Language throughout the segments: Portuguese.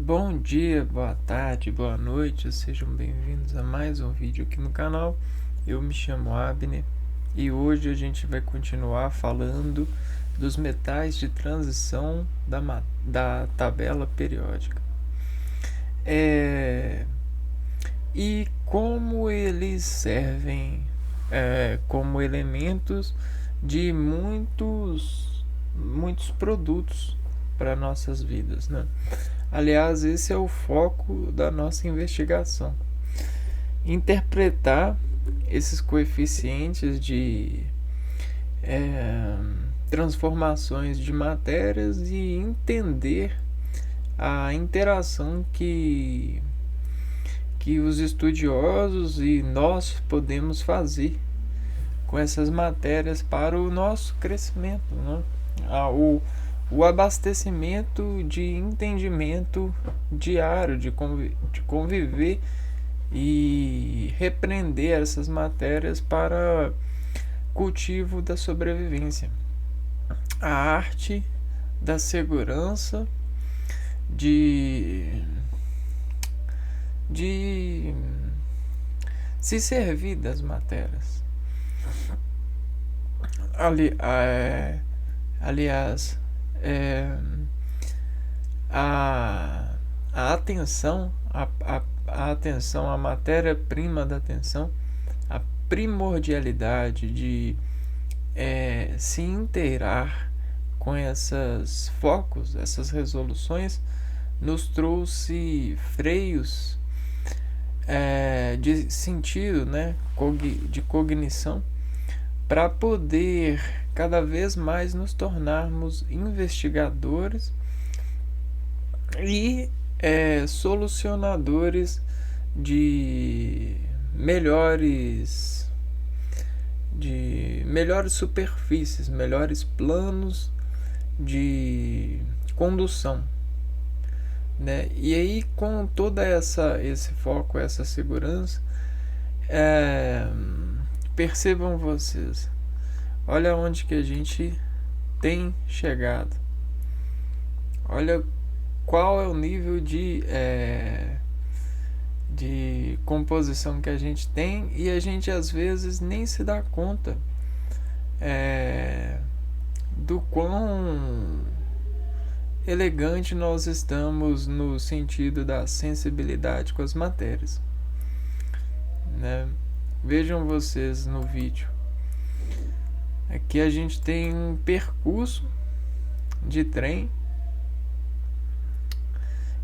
Bom dia, boa tarde, boa noite, sejam bem-vindos a mais um vídeo aqui no canal. Eu me chamo Abner e hoje a gente vai continuar falando dos metais de transição da tabela periódica. E como eles servem como elementos de muitos produtos para nossas vidas, né? Aliás, esse é o foco da nossa investigação. Interpretar esses coeficientes de transformações de matérias e entender a interação que os estudiosos e nós podemos fazer com essas matérias para o nosso crescimento, né? O abastecimento de entendimento diário, de conviver e repreender essas matérias para cultivo da sobrevivência. A arte da segurança de se servir das matérias. Aliás, a atenção, a atenção, a matéria-prima da atenção, a primordialidade de se inteirar com esses focos, essas resoluções, nos trouxe freios de sentido, né, de cognição, para poder cada vez mais nos tornarmos investigadores e solucionadores de melhores superfícies, melhores planos de condução, né? E aí, com toda esse foco, essa segurança, percebam vocês, olha onde que a gente tem chegado, olha qual é o nível de composição que a gente tem, e a gente às vezes nem se dá conta do quão elegante nós estamos no sentido da sensibilidade com as matérias, né? Vejam vocês no vídeo. Aqui a gente tem um percurso de trem.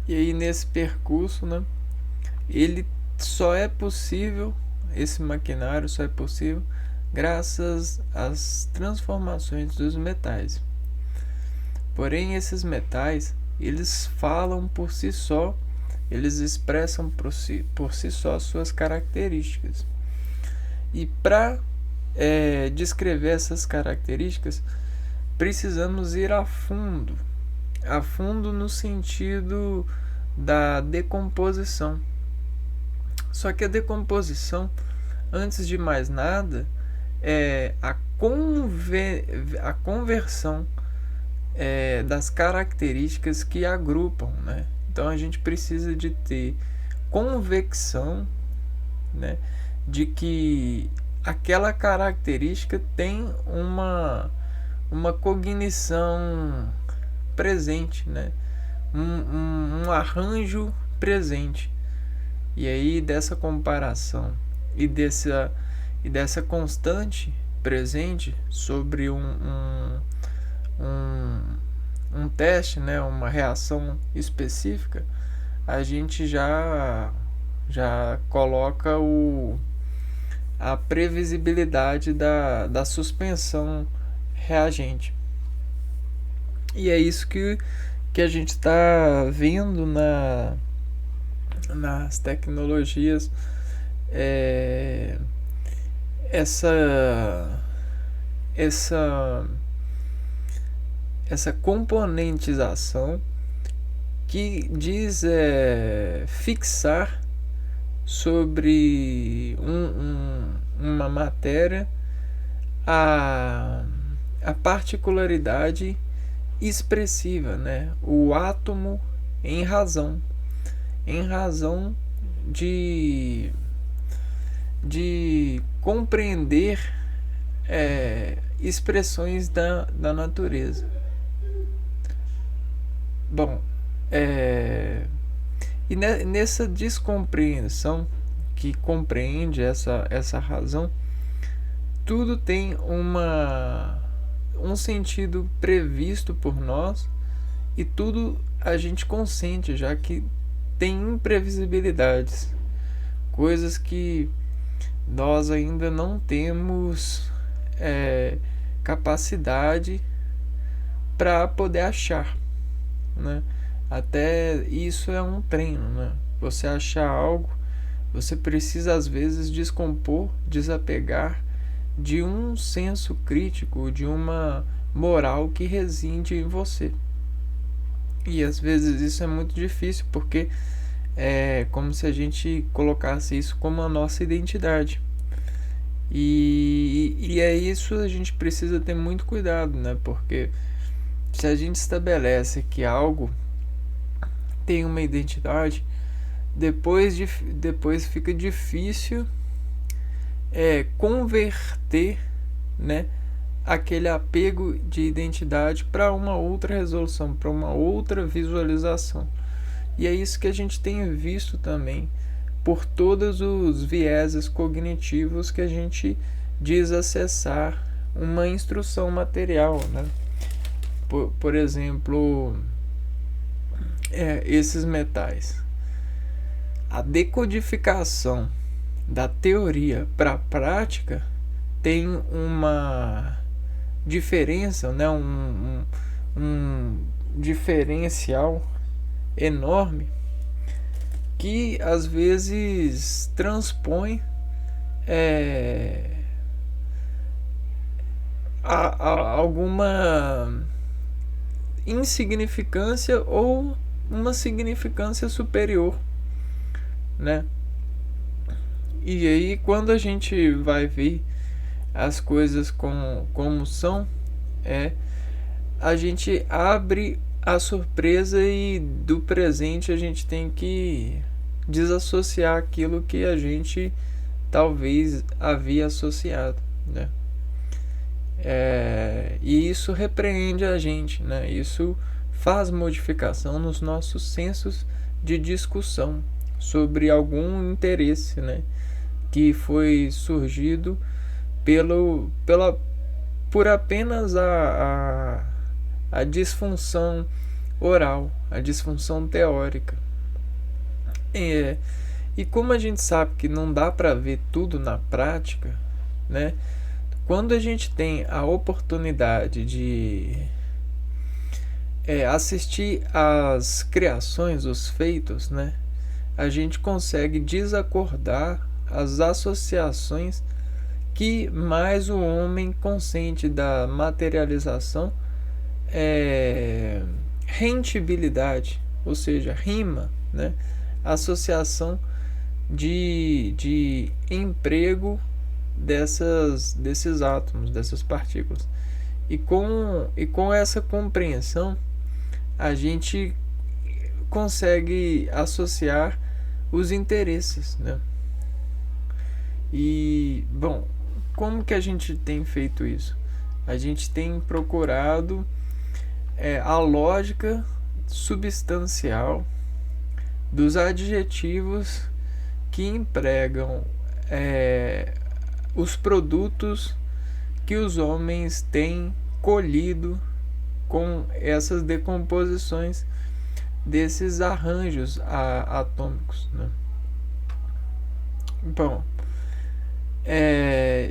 E aí nesse percurso, né, ele só é possível, esse maquinário só é possível graças às transformações dos metais. Porém, esses metais, eles falam por si só, eles expressam por si só suas características. E para descrever essas características, precisamos ir a fundo no sentido da decomposição. Só que a decomposição, antes de mais nada, é a conversão das características que agrupam, né? Então a gente precisa de ter convicção, né, de que aquela característica tem uma cognição presente, né? Um arranjo presente. E aí dessa comparação e dessa constante presente sobre um teste, né, uma reação específica, a gente já coloca a previsibilidade da suspensão reagente. E é isso que a gente está vendo nas tecnologias, essa componentização que diz fixar sobre uma matéria a particularidade expressiva, né? O átomo em razão de compreender expressões da natureza. Bom, e nessa descompreensão que compreende essa razão, tudo tem um sentido previsto por nós, e tudo a gente consente, já que tem imprevisibilidades, coisas que nós ainda não temos capacidade para poder achar, né? Até isso é um treino, né? Você achar algo, você precisa às vezes descompor, desapegar de um senso crítico, de uma moral que reside em você. E às vezes isso é muito difícil, porque é como se a gente colocasse isso como a nossa identidade. E é isso, a gente precisa ter muito cuidado, né? Porque se a gente estabelece que algo tem uma identidade, depois fica difícil converter, né, aquele apego de identidade para uma outra resolução, para uma outra visualização. E é isso que a gente tem visto também por todos os vieses cognitivos que a gente diz acessar uma instrução material, né? Por exemplo, esses metais. A decodificação da teoria para a prática tem uma diferença, né? um diferencial enorme, que às vezes transpõe alguma insignificância ou uma significância superior, né? E aí, quando a gente vai ver as coisas como são, a gente abre a surpresa, e do presente a gente tem que desassociar aquilo que a gente talvez havia associado, né? E isso repreende a gente, né? Isso faz modificação nos nossos sensos de discussão sobre algum interesse, né, que foi surgido por apenas a disfunção oral, a disfunção teórica. E como a gente sabe que não dá para ver tudo na prática, né, quando a gente tem a oportunidade de assistir às criações, os feitos, né, a gente consegue desacordar as associações que mais o homem consente da materialização, rentibilidade, ou seja, rima, né? Associação de emprego desses átomos, dessas partículas. E com essa compreensão, a gente consegue associar os interesses, né? E, bom, como que a gente tem feito isso? A gente tem procurado a lógica substancial dos adjetivos que empregam os produtos que os homens têm colhido com essas decomposições desses arranjos atômicos, né? Bom,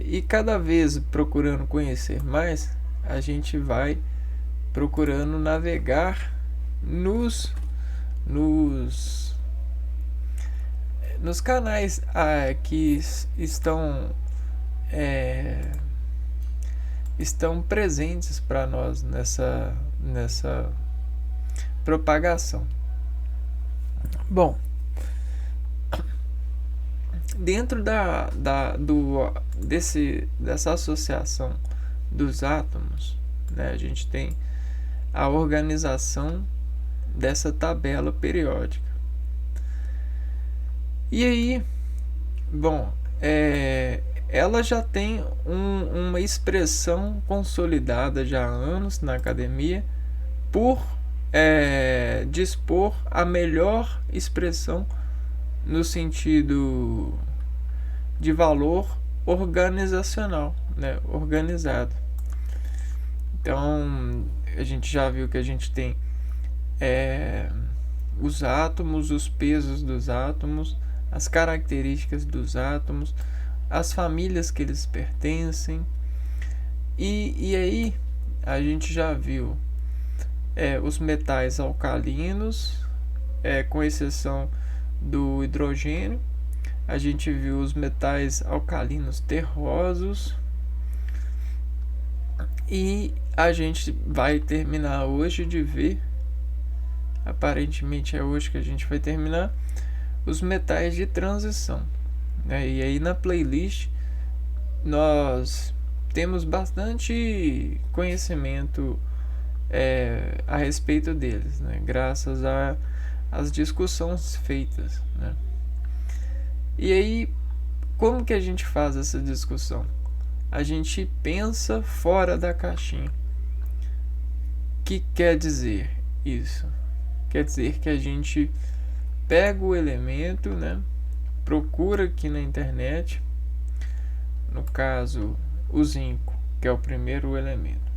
e cada vez procurando conhecer mais, a gente vai procurando navegar nos canais que estão presentes para nós nessa propagação. Bom, dentro dessa associação dos átomos, né, a gente tem a organização dessa tabela periódica. E aí, bom, ela já tem uma expressão consolidada já há anos na academia por dispor a melhor expressão no sentido de valor organizacional, né, organizado. Então, a gente já viu que a gente tem os átomos, os pesos dos átomos, as características dos átomos, as famílias que eles pertencem. E aí a gente já viu os metais alcalinos, com exceção do hidrogênio. A gente viu os metais alcalinos terrosos. E a gente vai terminar hoje de ver, aparentemente é hoje que a gente vai terminar, os metais de transição. E aí na playlist nós temos bastante conhecimento a respeito deles, né? Graças às discussões feitas, né? E aí, como que a gente faz essa discussão? A gente pensa fora da caixinha. O que quer dizer isso? Quer dizer que a gente pega o elemento, né? Procura aqui na internet, no caso o zinco, que é o primeiro elemento.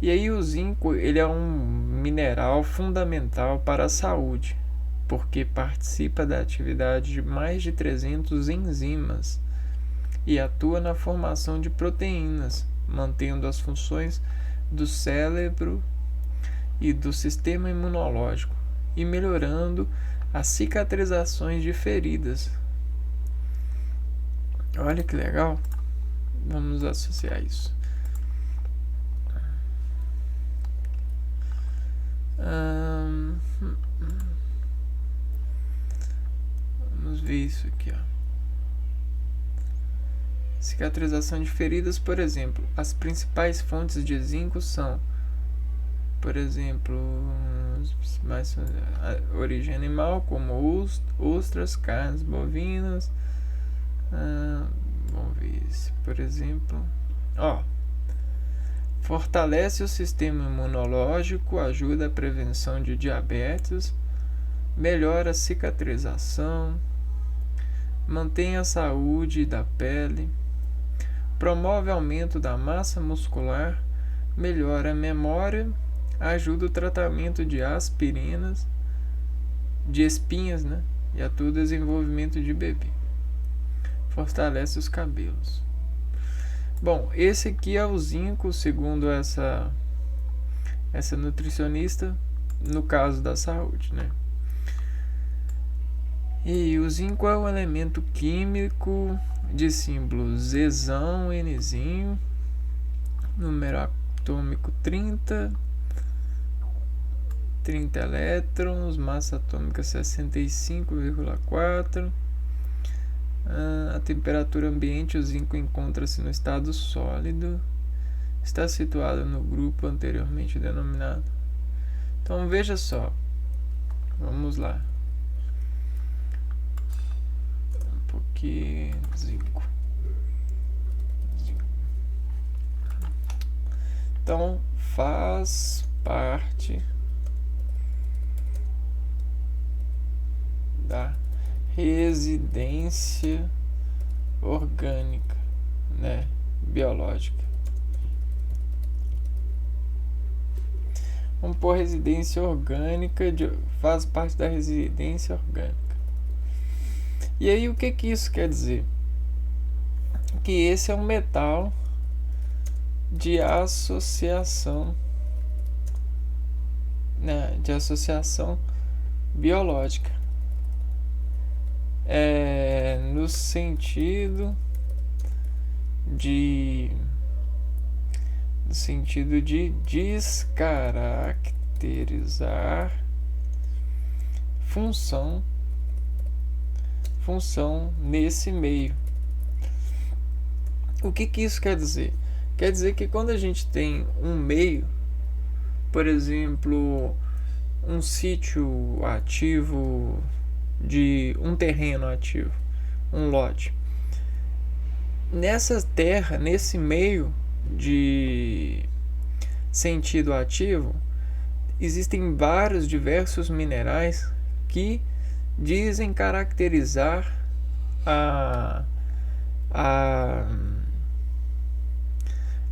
E aí o zinco, ele é um mineral fundamental para a saúde, porque participa da atividade de mais de 300 enzimas e atua na formação de proteínas, mantendo as funções do cérebro e do sistema imunológico e melhorando as cicatrizações de feridas. Olha que legal. Vamos associar isso. Vamos ver isso aqui, ó. Cicatrização de feridas, por exemplo. As principais fontes de zinco são, por exemplo, origem animal, como ostras, carnes bovinas. Vamos ver esse, por exemplo. Fortalece o sistema imunológico, ajuda a prevenção de diabetes, melhora a cicatrização, mantém a saúde da pele, promove aumento da massa muscular, melhora a memória, ajuda o tratamento de aspirinas, de espinhas, né? E atua o desenvolvimento de bebê. Fortalece os cabelos. Bom, esse aqui é o zinco, segundo essa nutricionista, no caso da saúde, né? E o zinco é um elemento químico de símbolo Zzão, Nzinho, número atômico 30 elétrons, massa atômica 65,4. A temperatura ambiente, o zinco encontra-se no estado sólido. Está situado no grupo anteriormente denominado. Então veja só. Vamos lá. Um pouquinho zinco. Então faz parte da residência orgânica, né, biológica. Vamos pôr residência orgânica, faz parte da residência orgânica. E aí o que isso quer dizer? Que esse é um metal de associação, né, de associação biológica. No sentido de descaracterizar função nesse meio. O que isso quer dizer? Quer dizer que quando a gente tem um meio, por exemplo, um sítio ativo, de um terreno ativo, um lote. Nessa terra, nesse meio de sentido ativo, existem vários diversos minerais que dizem caracterizar a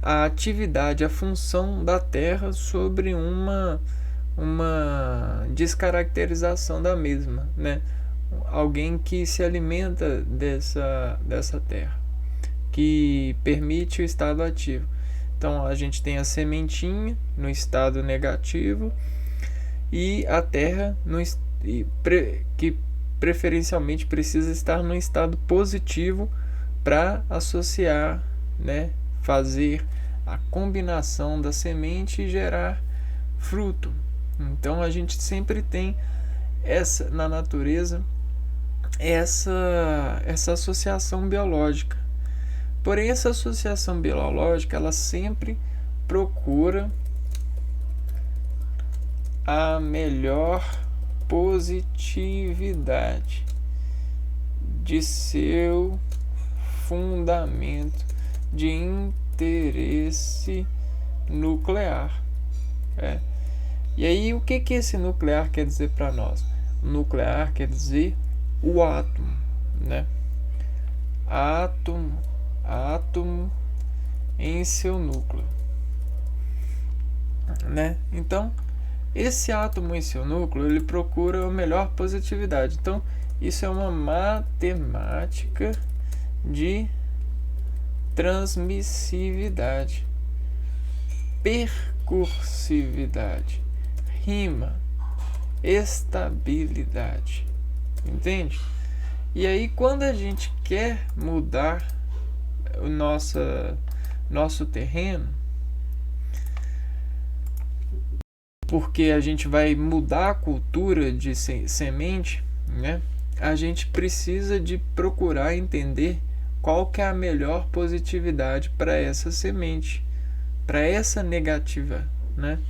atividade, a função da Terra sobre uma descaracterização da mesma, né? Alguém que se alimenta dessa terra, que permite o estado ativo. Então a gente tem a sementinha no estado negativo e a terra que preferencialmente precisa estar no estado positivo para associar, né? Fazer a combinação da semente e gerar fruto. Então a gente sempre tem na natureza essa associação biológica. Porém, essa associação biológica ela sempre procura a melhor positividade de seu fundamento de interesse nuclear. E aí, o que esse nuclear quer dizer para nós? O nuclear quer dizer o átomo, né? Átomo em seu núcleo, né? Então, esse átomo em seu núcleo, ele procura a melhor positividade. Então, isso é uma matemática de transmissividade, percursividade, rima, estabilidade. Entende? E aí, quando a gente quer mudar o nosso terreno, porque a gente vai mudar a cultura de semente, né? A gente precisa de procurar entender qual que é a melhor positividade para essa semente, para essa negativa, né?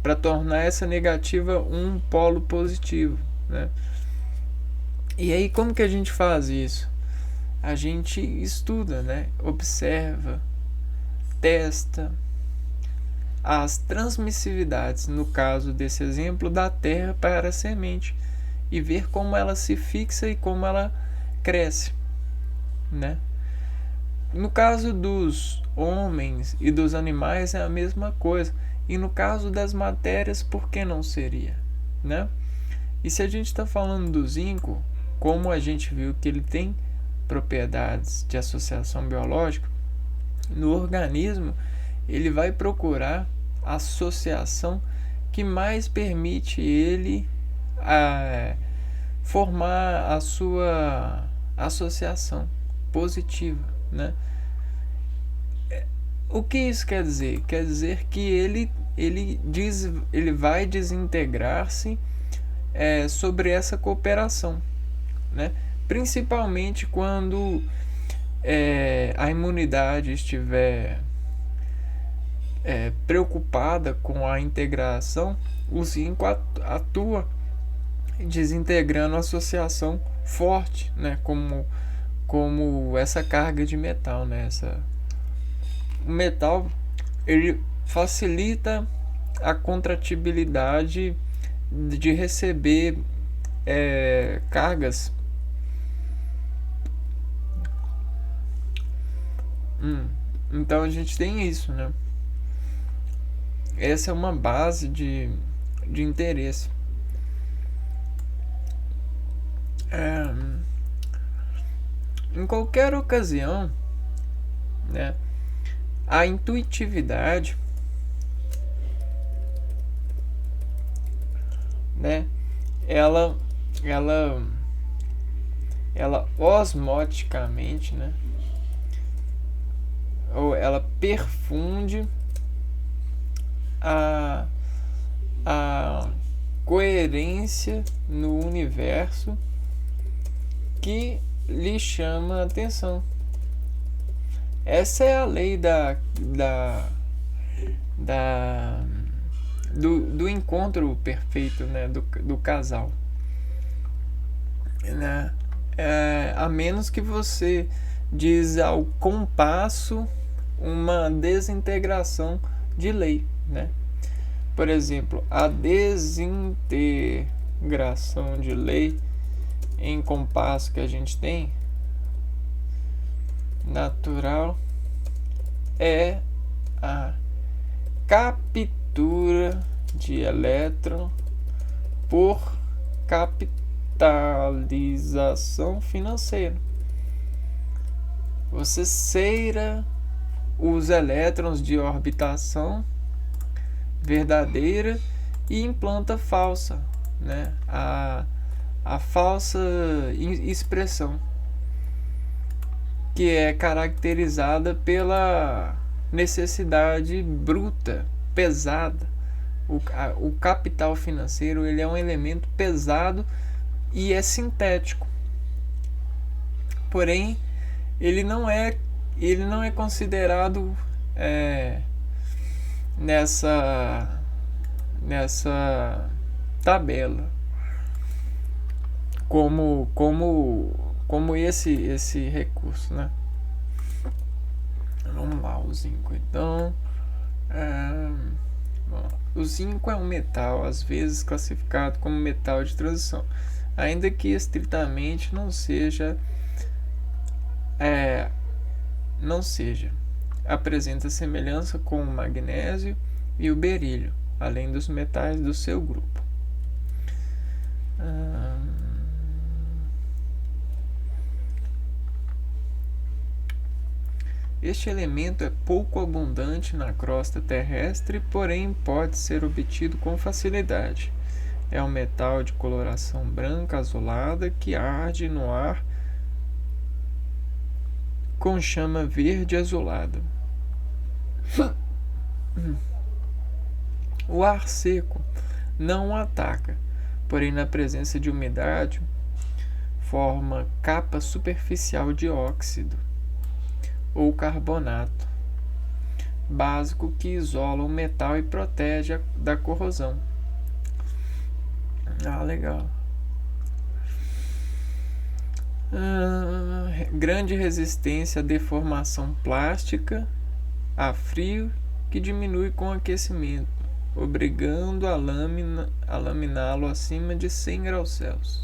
Para tornar essa negativa um polo positivo, né? E aí, como que a gente faz isso? A gente estuda, né? Observa, testa as transmissividades, no caso desse exemplo, da terra para a semente, e ver como ela se fixa e como ela cresce, né? No caso dos homens e dos animais é a mesma coisa. E no caso das matérias, por que não seria, né? E se a gente está falando do zinco, como a gente viu que ele tem propriedades de associação biológica, no organismo ele vai procurar a associação que mais permite ele formar a sua associação positiva, né? O que isso quer dizer? Quer dizer que ele vai desintegrar-se sobre essa cooperação, né? Principalmente quando a imunidade estiver preocupada com a integração, o zinco atua desintegrando a associação forte, né? Como essa carga de metal, né? O metal ele facilita a contratibilidade de receber cargas. Então a gente tem isso, né? Essa é uma base de interesse. Em qualquer ocasião, né, a intuitividade, né, ela osmoticamente, né, ou ela perfunde a coerência no universo que lhe chama a atenção. Essa é a lei da do encontro perfeito, né, do casal, né? A menos que você diz ao compasso uma desintegração de lei, né? Por exemplo, a desintegração de lei em compasso que a gente tem natural é a captura de elétron por capitalização financeira. Você ceira os elétrons de orbitação verdadeira e implanta falsa, né? A falsa expressão, que é caracterizada pela necessidade bruta, pesada. O capital financeiro, ele é um elemento pesado e é sintético. Porém, ele não é considerado nessa tabela como esse recurso, né? Vamos lá, o zinco. Então, o zinco é um metal, às vezes classificado como metal de transição, ainda que estritamente não seja. Apresenta semelhança com o magnésio e o berílio, além dos metais do seu grupo. Este elemento é pouco abundante na crosta terrestre, porém pode ser obtido com facilidade. É um metal de coloração branca azulada que arde no ar com chama verde azulada. O ar seco não o ataca, porém na presença de umidade forma capa superficial de óxido ou carbonato básico que isola o metal e protege da corrosão. Legal. Grande resistência à deformação plástica, a frio, que diminui com aquecimento, obrigando a laminá-lo acima de 100 graus Celsius.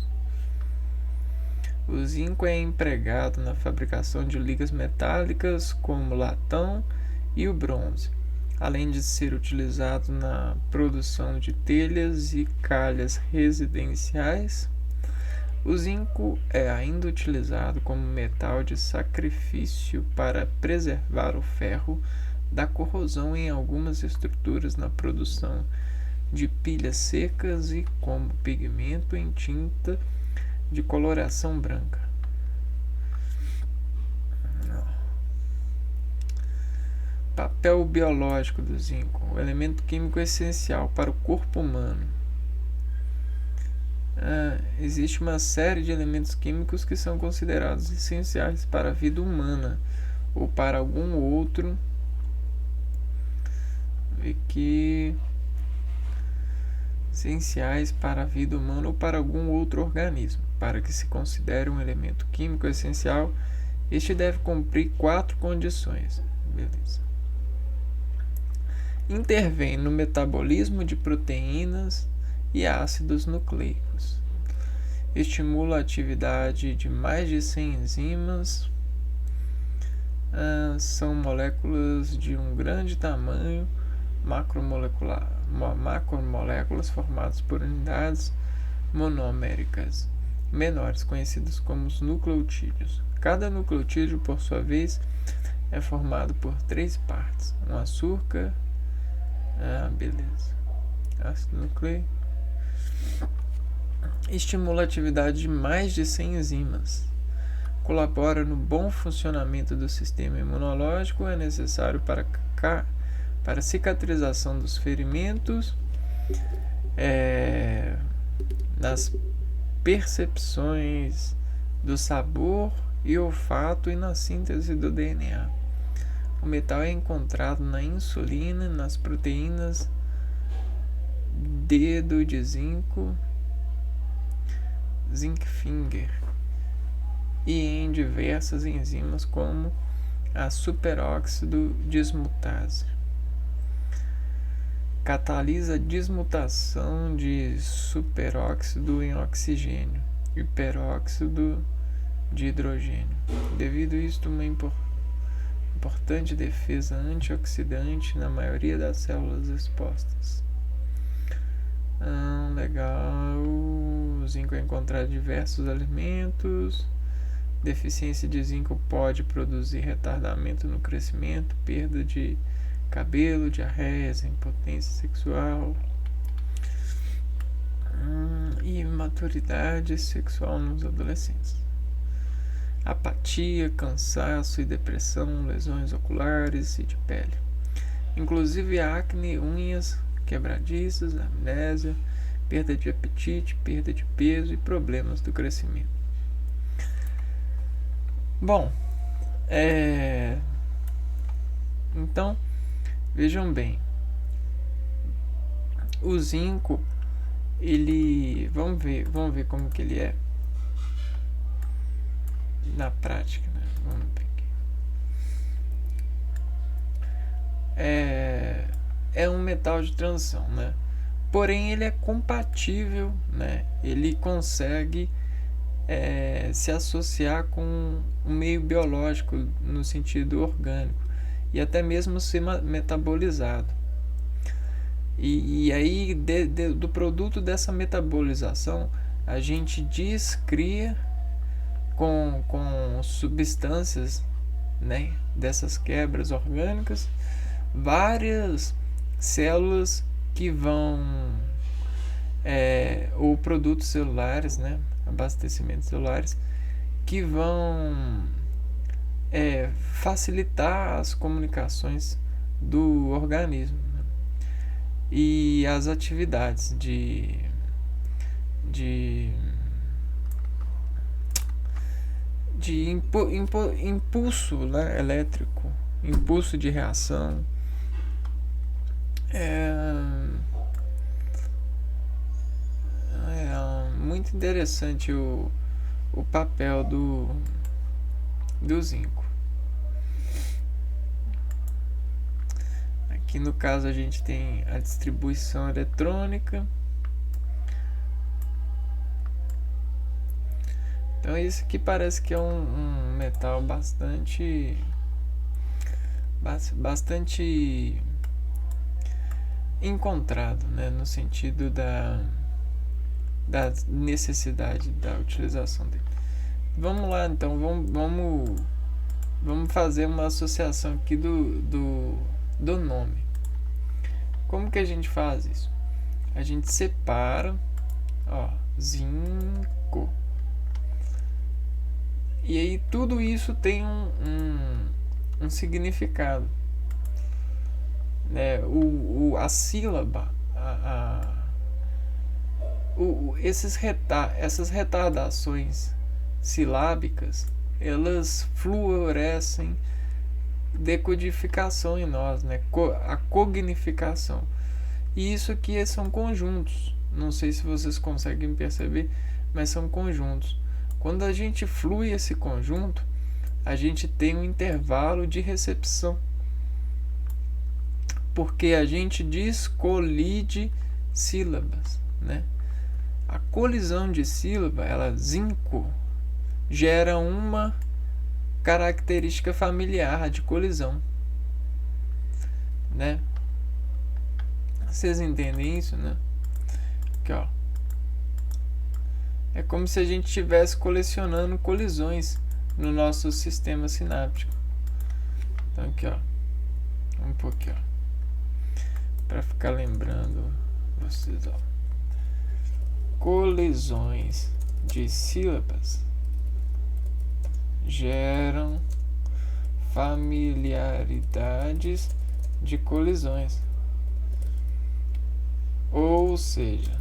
O zinco é empregado na fabricação de ligas metálicas como o latão e o bronze, além de ser utilizado na produção de telhas e calhas residenciais. O zinco é ainda utilizado como metal de sacrifício para preservar o ferro da corrosão em algumas estruturas na produção de pilhas secas e como pigmento em tinta de coloração branca. Papel biológico do zinco, o elemento químico essencial para o corpo humano. Existe uma série de elementos químicos que são considerados essenciais para a vida humana ou para algum outro essenciais para a vida humana ou para algum outro organismo. Para que se considere um elemento químico essencial, este deve cumprir 4 condições. Beleza. Intervém no metabolismo de proteínas e ácidos nucleicos. Estimula a atividade de mais de 100 enzimas. São moléculas de um grande tamanho, macromoléculas formadas por unidades monoméricas menores, conhecidas como os nucleotídeos. Cada nucleotídeo, por sua vez, é formado por 3 partes: um açúcar, ácido nucleico. Estimula a atividade de mais de 100 enzimas. Colabora no bom funcionamento do sistema imunológico. É necessário para a cicatrização dos ferimentos, nas percepções do sabor e olfato e na síntese do DNA. O metal é encontrado na insulina, nas proteínas dedo de zinco, zinc finger, e em diversas enzimas como a superóxido dismutase. Catalisa a dismutação de superóxido em oxigênio e peróxido de hidrogênio. Devido a isto, uma importante defesa antioxidante na maioria das células expostas. Legal. O zinco é encontrado em diversos alimentos. Deficiência de zinco pode produzir retardamento no crescimento, perda de cabelo, diarreia, impotência sexual e imaturidade sexual nos adolescentes. Apatia, cansaço e depressão, lesões oculares e de pele, inclusive acne, unhas quebradiças, amnésia, perda de apetite, perda de peso e problemas do crescimento. Bom, então, vejam bem, o zinco, ele, vamos ver como que ele é na prática, né? Vamos ver aqui. É um metal de transição, né? Porém, ele é compatível, né? Ele consegue se associar com o meio biológico no sentido orgânico e até mesmo ser metabolizado. E aí, do produto dessa metabolização, a gente descria com substâncias, né, dessas quebras orgânicas, várias células que vão ou produtos celulares, né, abastecimentos celulares, que vão facilitar as comunicações do organismo, né, e as atividades de impulso, né, elétrico, impulso de reação. Muito interessante o papel do zinco. Aqui no caso a gente tem a distribuição eletrônica. Então isso aqui parece que é um metal bastante encontrado, né, no sentido da necessidade da utilização dele. Vamos lá, então, vamos fazer uma associação aqui do nome. Como que a gente faz isso? A gente separa, zinco. E aí tudo isso tem um significado, né? A sílaba, essas retardações silábicas, elas fluorescem decodificação em nós, né? A cognificação. E isso aqui são conjuntos. Não sei se vocês conseguem perceber, mas são conjuntos. Quando a gente flui esse conjunto, a gente tem um intervalo de recepção, porque a gente descolide sílabas, né? A colisão de sílaba, zinco, gera uma característica familiar de colisão, né? Vocês entendem isso, né? Aqui, ó. É como se a gente estivesse colecionando colisões no nosso sistema sináptico. Então aqui, ó, um pouquinho, para ficar lembrando vocês, ó. Colisões de sílabas geram familiaridades de colisões, ou seja,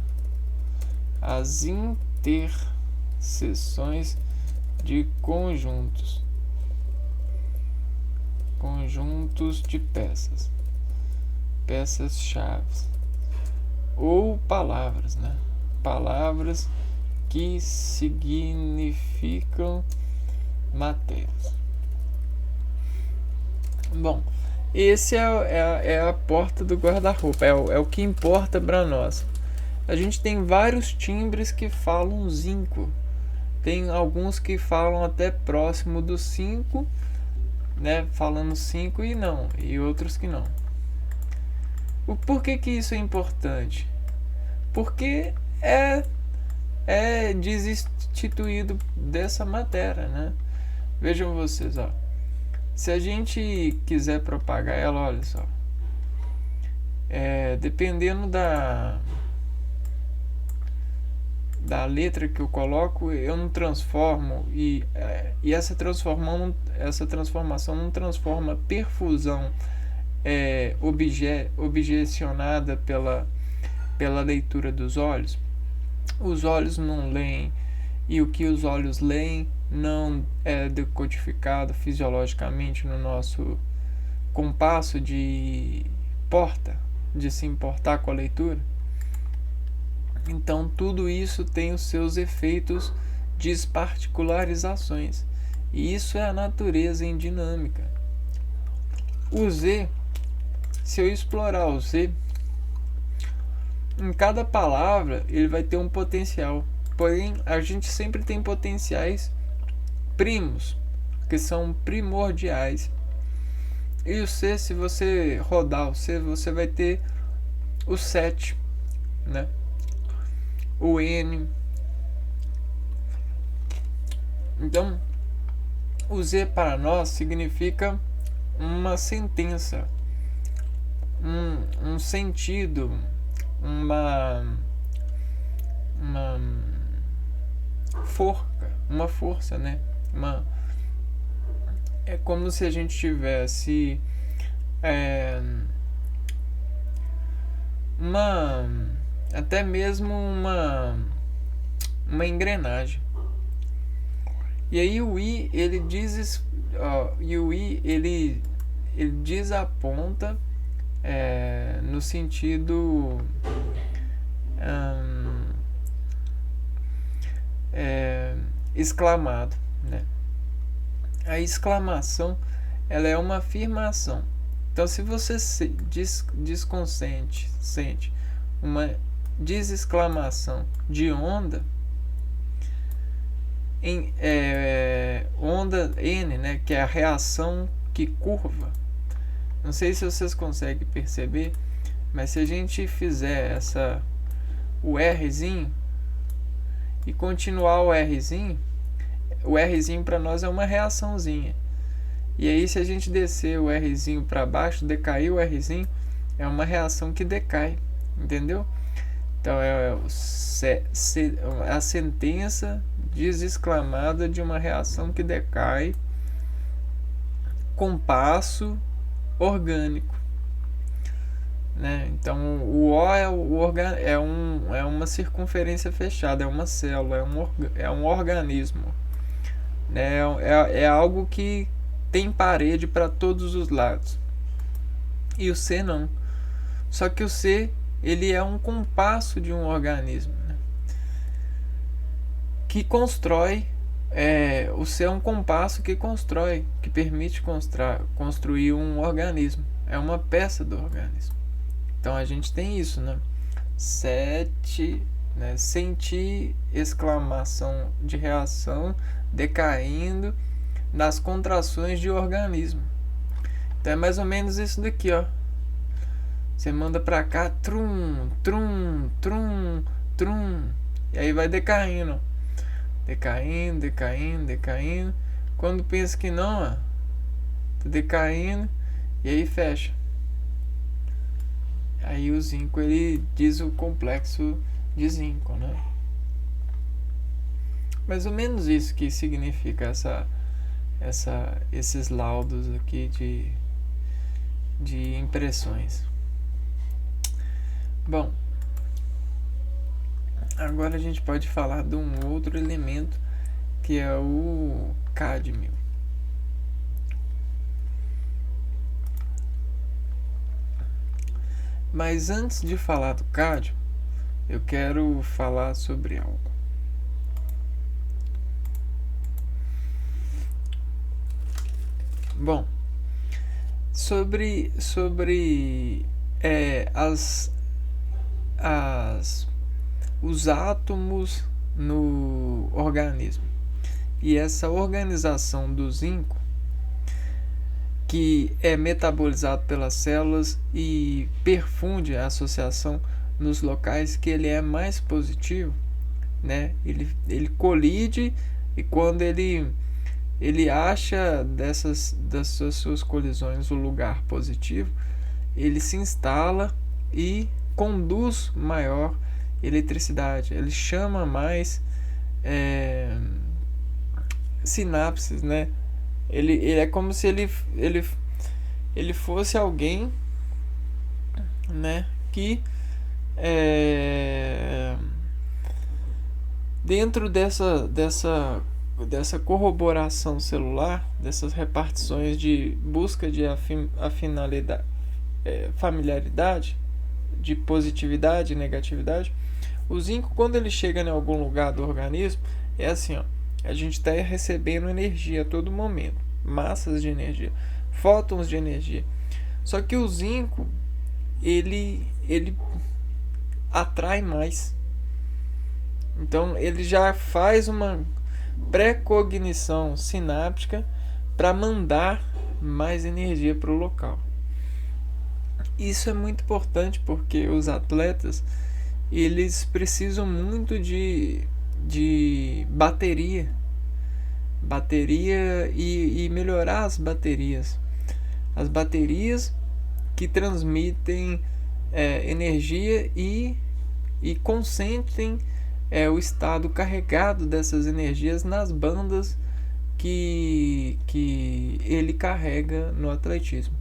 as interseções de conjuntos de peças-chave, ou palavras, né? Palavras que significam matérias. Bom, esse é a porta do guarda-roupa, é o que importa para nós. A gente tem vários timbres que falam zinco. Tem alguns que falam até próximo do 5, né? Falando 5 e não, e outros que não. Por que isso é importante? Porque é desinstituído dessa matéria, né? Vejam vocês, ó. Se a gente quiser propagar ela, olha só. Dependendo da letra que eu coloco, eu não transformo e essa transformação não transforma perfusão objecionada pela leitura dos olhos. Os olhos não leem, e o que os olhos leem não é decodificado fisiologicamente no nosso compasso de se importar com a leitura. Então tudo isso tem os seus efeitos desparticularizações, e isso é a natureza em dinâmica. O Z, se eu explorar o Z, em cada palavra ele vai ter um potencial, porém a gente sempre tem potenciais primos, que são primordiais. E o C, se você rodar o C, você vai ter o 7, né? O N. Então, o Z para nós significa uma sentença, um sentido, uma força, né? É como se a gente tivesse até mesmo uma engrenagem. E aí o I ele desaponta no sentido exclamado, né? A exclamação ela é uma afirmação. Então, se você sente uma desexclamação de onda, onda N, né, que é a reação que curva. Não sei se vocês conseguem perceber, mas se a gente fizer o Rzinho e continuar o Rzinho para nós é uma reaçãozinha. E aí se a gente descer o Rzinho para baixo, decair o Rzinho, é uma reação que decai, entendeu? Então é a sentença desexclamada de uma reação que decai, compasso orgânico, né? Então o O é uma circunferência fechada, é uma célula, é um organismo, né? É algo que tem parede para todos os lados. E o C não. Só que o C ele é um compasso de um organismo, né? Que constrói. O C é um compasso que constrói, que permite construir um organismo. É uma peça do organismo. Então a gente tem isso, né? 7, né? Sentir exclamação de reação decaindo nas contrações de organismo. Então é mais ou menos isso daqui, ó. Você manda pra cá, trum, trum, trum, trum, e aí vai decaindo, decaindo. Quando pensa que não, ó, tá decaindo, e aí fecha. Aí o zinco ele diz o complexo de zinco, né? Mais ou menos isso que significa esses laudos aqui de impressões. Bom, agora a gente pode falar de um outro elemento que é o cádmio. Mas antes de falar do cádmio, eu quero falar sobre algo. Bom, sobre os átomos no organismo e essa organização do zinco, que é metabolizado pelas células e perfunde a associação nos locais que ele é mais positivo, né? Ele colide, e quando ele acha das suas colisões o lugar positivo, ele se instala e conduz maior eletricidade, ele chama mais sinapses, né? Ele é como se ele fosse alguém, né, que dentro dessa corroboração celular, dessas repartições de busca de familiaridade, de positividade e negatividade, o zinco, quando ele chega em algum lugar do organismo, é assim, ó, a gente está recebendo energia a todo momento, massas de energia, fótons de energia. Só que o zinco, ele atrai mais. Então ele já faz uma pré-cognição sináptica para mandar mais energia para o local. Isso é muito importante porque os atletas, eles precisam muito de bateria e melhorar as baterias que transmitem energia e consentem o estado carregado dessas energias nas bandas que ele carrega no atletismo.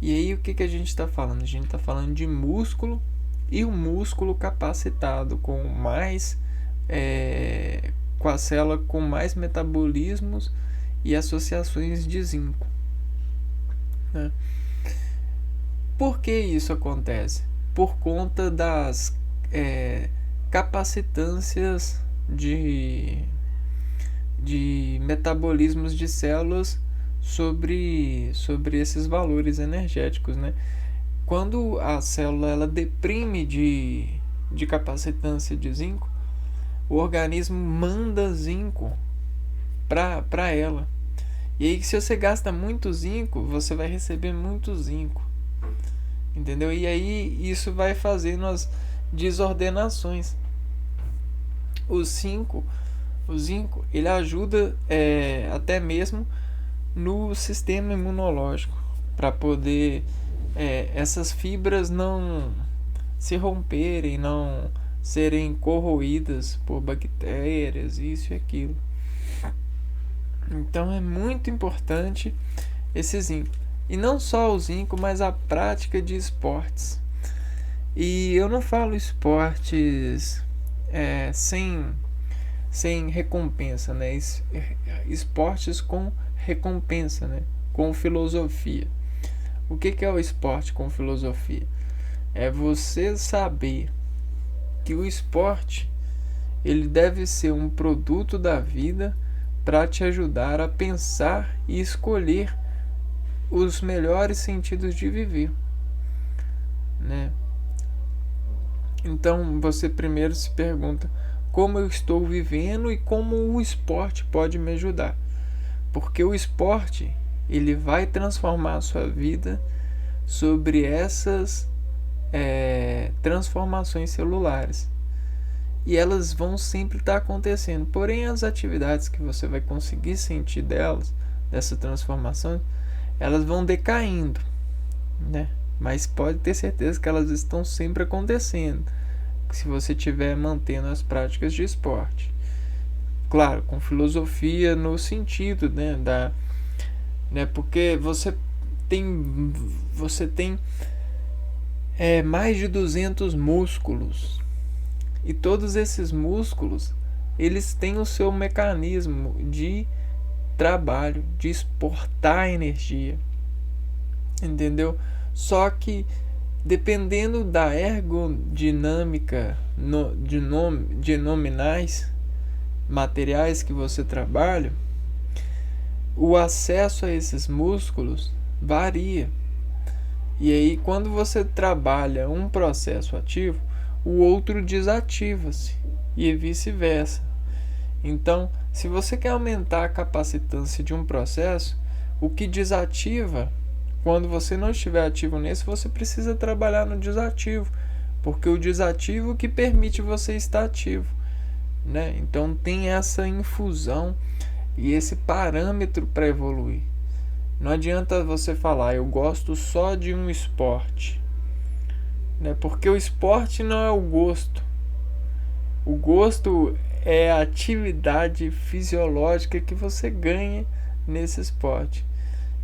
E aí o que a gente está falando? A gente está falando de músculo, e o músculo capacitado com a célula com mais metabolismos e associações de zinco, né? Por que isso acontece? Por conta das capacitâncias de metabolismos de células sobre esses valores energéticos, né? Quando a célula ela deprime de capacitância de zinco, o organismo manda zinco para ela. E aí, se você gasta muito zinco, você vai receber muito zinco, entendeu? E aí isso vai fazendo as desordenações. O zinco ele ajuda até mesmo no sistema imunológico, para poder essas fibras não se romperem, não serem corroídas por bactérias, isso e aquilo. Então é muito importante esse zinco. E não só o zinco, mas a prática de esportes. E eu não falo esportes sem recompensa, né? Esportes com recompensa, né? Com filosofia. O que é o esporte com filosofia? É você saber que o esporte ele deve ser um produto da vida para te ajudar a pensar e escolher os melhores sentidos de viver, né? Então você primeiro se pergunta como eu estou vivendo e como o esporte pode me ajudar, porque o esporte ele vai transformar a sua vida sobre essas transformações celulares, e elas vão sempre estar acontecendo. Porém, as atividades que você vai conseguir sentir dessa transformação, elas vão decaindo, né? Mas pode ter certeza que elas estão sempre acontecendo, se você estiver mantendo as práticas de esporte. Claro, com filosofia no sentido, né, porque você tem mais de 200 músculos, e todos esses músculos eles têm o seu mecanismo de trabalho, de exportar energia, entendeu? Só que Dependendo da ergodinâmica de nominais materiais que você trabalha, o acesso a esses músculos varia. E aí, quando você trabalha um processo ativo, o outro desativa-se e vice-versa. Então, se você quer aumentar a capacitância de um processo, o que desativa, quando você não estiver ativo nesse, você precisa trabalhar no desativo, porque o desativo que permite você estar ativo, né? Então tem essa infusão e esse parâmetro para evoluir. Não adianta você falar, eu gosto só de um esporte, né? Porque o esporte não é o gosto. O gosto é a atividade fisiológica que você ganha nesse esporte.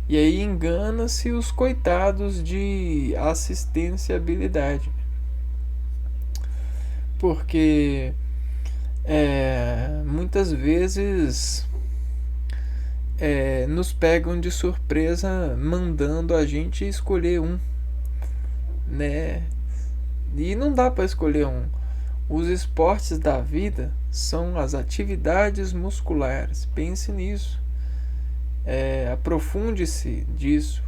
E aí engana-se os coitados de assistenciabilidade. Porque muitas vezes nos pegam de surpresa mandando a gente escolher um, né? E não dá para escolher um. Os esportes da vida são as atividades musculares. Pense nisso. Aprofunde-se disso.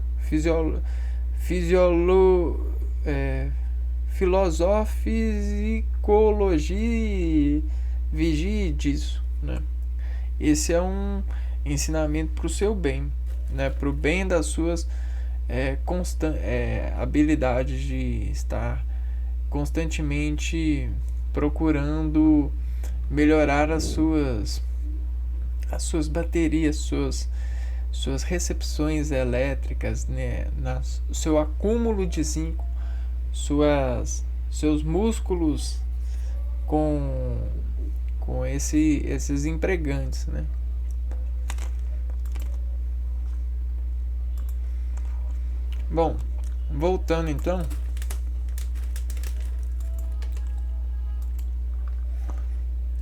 Filosofia, vigie disso, né? Esse é um ensinamento para o seu bem, né? Para o bem das suas habilidades de estar constantemente procurando melhorar as suas baterias, suas recepções elétricas, né? O seu acúmulo de zinco, seus músculos com esses empregantes, né? Bom, voltando então,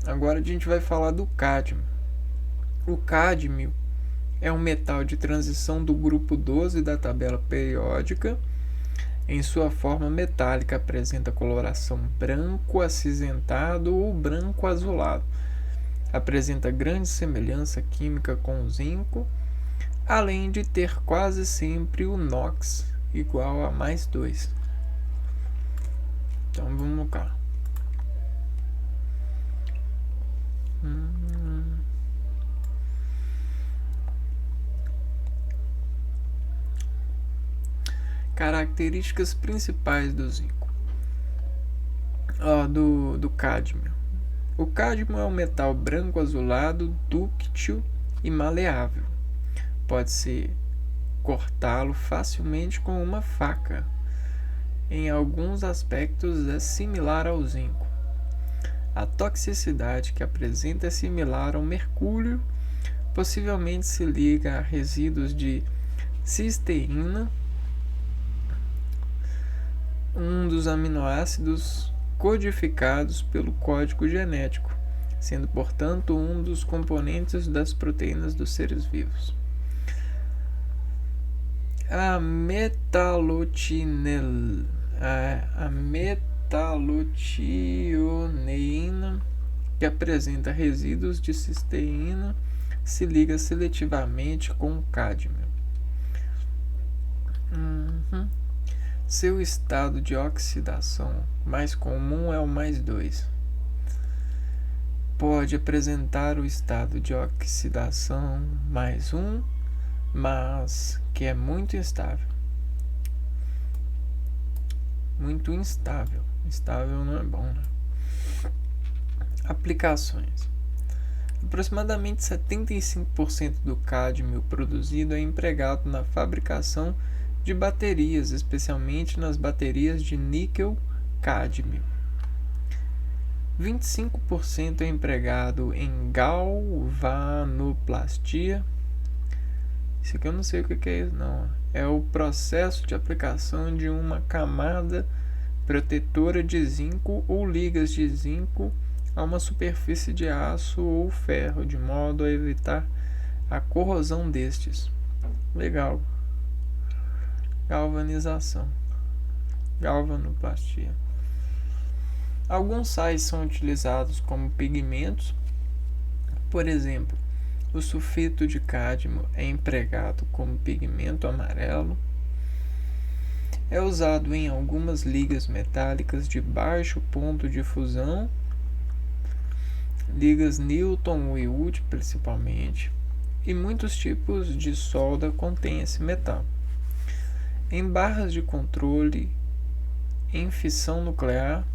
agora a gente vai falar do cádmio. O cádmio é um metal de transição do grupo 12 da tabela periódica. Em sua forma metálica, apresenta coloração branco acinzentado ou branco azulado. Apresenta grande semelhança química com o zinco, além de ter quase sempre o NOx igual a mais 2. Então vamos cá. Características principais do zinco. Do cádmio. O cádmio é um metal branco azulado, dúctil e maleável. Pode-se cortá-lo facilmente com uma faca. Em alguns aspectos é similar ao zinco. A toxicidade que apresenta é similar ao mercúrio, possivelmente se liga a resíduos de cisteína, um dos aminoácidos codificados pelo código genético, sendo, portanto, um dos componentes das proteínas dos seres vivos. A metalotioneína, que apresenta resíduos de cisteína, se liga seletivamente com o cádmio. Seu estado de oxidação mais comum é o mais 2. Pode apresentar o estado de oxidação mais 1, mas que é muito instável. Muito instável. Instável não é bom, né? Aplicações. Aproximadamente 75% do cádmio produzido é empregado na fabricação de baterias, especialmente nas baterias de níquel-cádmio. 25% é empregado em galvanoplastia. Isso aqui eu não sei o que é isso, não. É o processo de aplicação de uma camada protetora de zinco ou ligas de zinco a uma superfície de aço ou ferro, de modo a evitar a corrosão destes. Legal. Galvanização. galvanoplastia. Alguns sais são utilizados como pigmentos. Por exemplo, o sulfeto de cádmio é empregado como pigmento amarelo. É usado em algumas ligas metálicas de baixo ponto de fusão, ligas Newton e Wood principalmente, e muitos tipos de solda contêm esse metal. Em barras de controle, em fissão nuclear.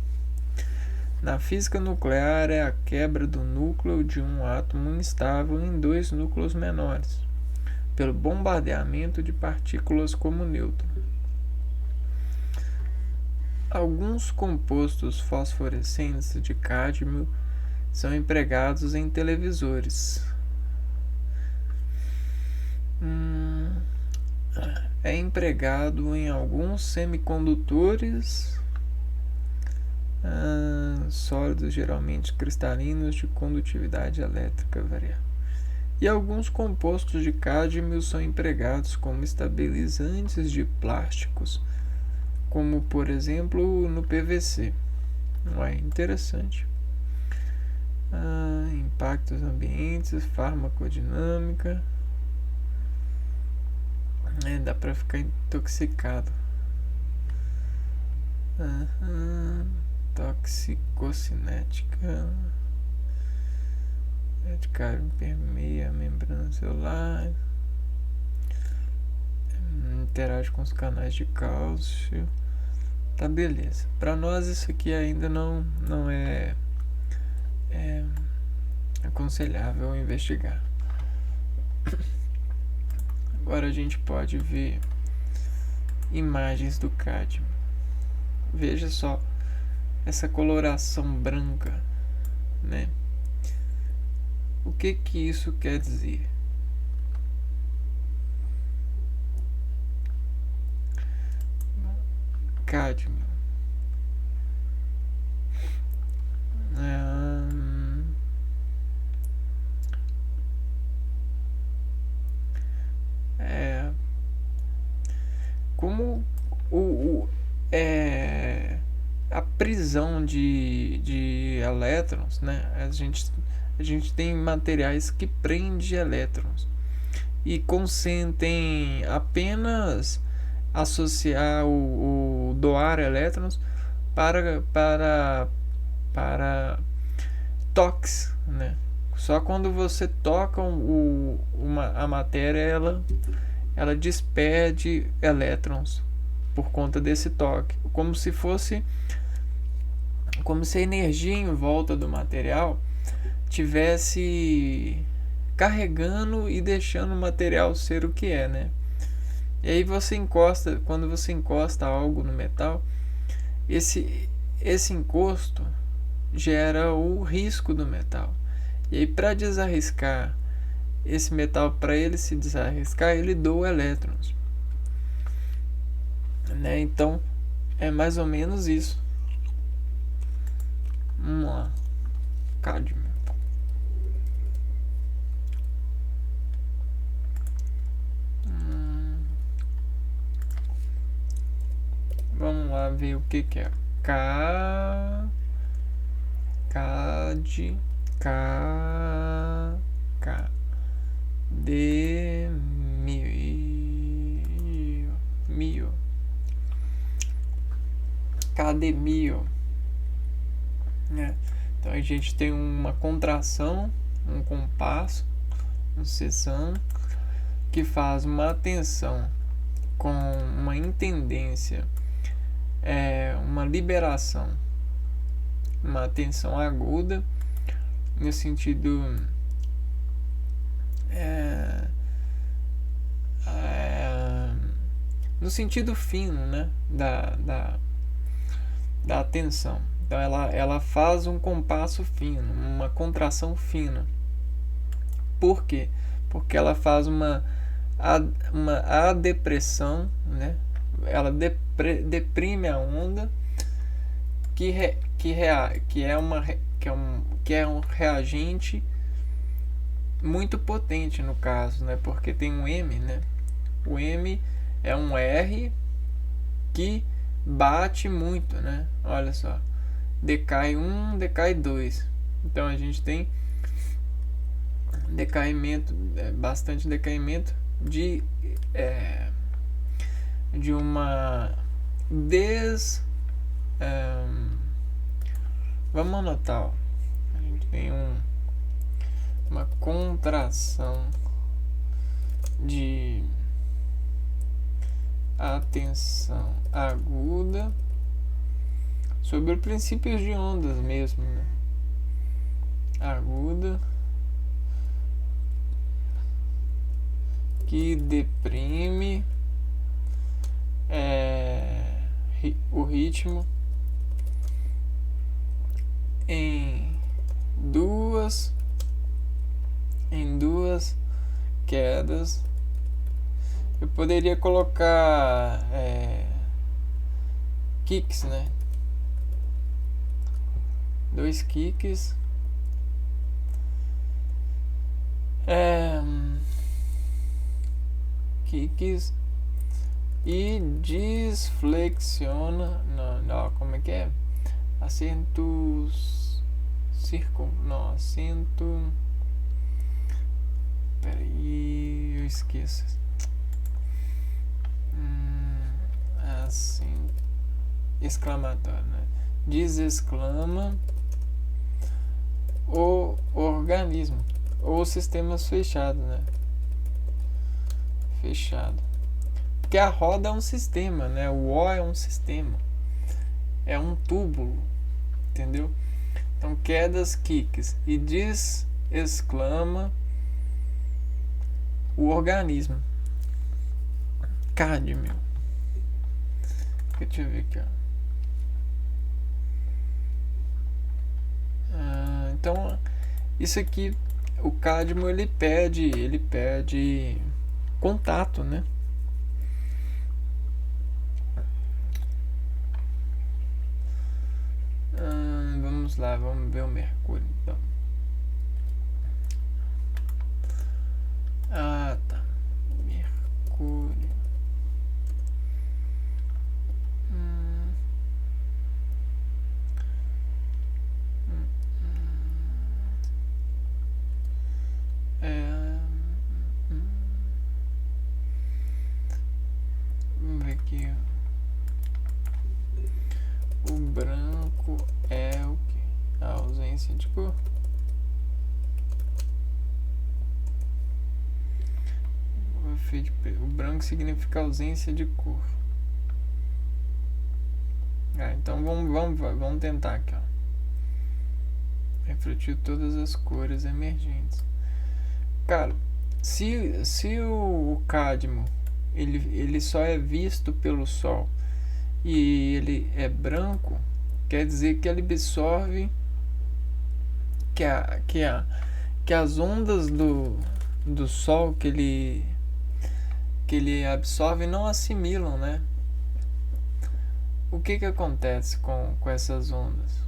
Na física nuclear é a quebra do núcleo de um átomo instável em dois núcleos menores, pelo bombardeamento de partículas como nêutron. Alguns compostos fosforescentes de cádmio são empregados em televisores. É empregado em alguns semicondutores sólidos, geralmente cristalinos, de condutividade elétrica variável. E alguns compostos de cádmio são empregados como estabilizantes de plásticos, como por exemplo no PVC. Interessante. Impactos ambientes, farmacodinâmica. Dá para ficar intoxicado. Toxicocinética. De cádmio permeia a membrana celular. Interage com os canais de cálcio. Tá, beleza. Para nós isso aqui ainda não é aconselhável investigar. Agora a gente pode ver imagens do cádmio. Veja só essa coloração branca, né? O que isso quer dizer? Cádmio como a prisão de elétrons, né? A gente tem materiais que prendem elétrons e consentem apenas associar o doar elétrons para toques, né? Só quando você toca a matéria ela despede elétrons por conta desse toque, como se a energia em volta do material tivesse carregando e deixando o material ser o que é, né? E aí quando você encosta algo no metal, esse encosto gera o risco do metal. E aí, para desarriscar esse metal, para ele se desarriscar, ele doa elétrons, né? Então é mais ou menos isso. Vamos lá. Cádmio. Vamos lá ver o que é. Cadmio. Então a gente tem uma contração, um compasso, um sessão que faz uma tensão com uma intendência, uma liberação, uma tensão aguda no sentido no sentido fino, né, da tensão. Então ela faz um compasso fino, uma contração fina. Por quê? Porque ela faz uma adepressão, né? Ela deprime a onda que é um reagente muito potente no caso, né? Porque tem um M, né? O M é um R que bate muito, né? Olha só, decai 1, decai 2. Então a gente tem decaimento, bastante decaimento de uma vamos anotar, ó. A gente tem uma contração de atenção aguda sobre princípios de ondas mesmo, né? Aguda, que deprime o ritmo em duas quedas. Eu poderia colocar kicks, né? 2 kicks. Kicks e desflexiona. Não, como é que é? Acentos acento. Peraí, eu esqueço. Assim, exclamatório, né? Desexclama o organismo ou sistemas fechados, né? Fechado. Porque a roda é um sistema, né? O O é um sistema. É um túbulo, entendeu? Então, quedas, kicks e desexclama o organismo. Cádmio. Deixa eu ver aqui, ó. Então, isso aqui, o cádmio, ele perde contato, né? Vamos lá, vamos ver o mercúrio, então. Tá. Mercúrio. Vamos ver aqui. O branco é o que? A ausência de cor. O branco significa ausência de cor. Então vamos tentar aqui, ó. Refletir todas as cores emergentes. Cara, se o cádmio ele só é visto pelo sol e ele é branco, quer dizer que ele absorve que as ondas do sol que ele absorve não assimilam, né? O que acontece com essas ondas?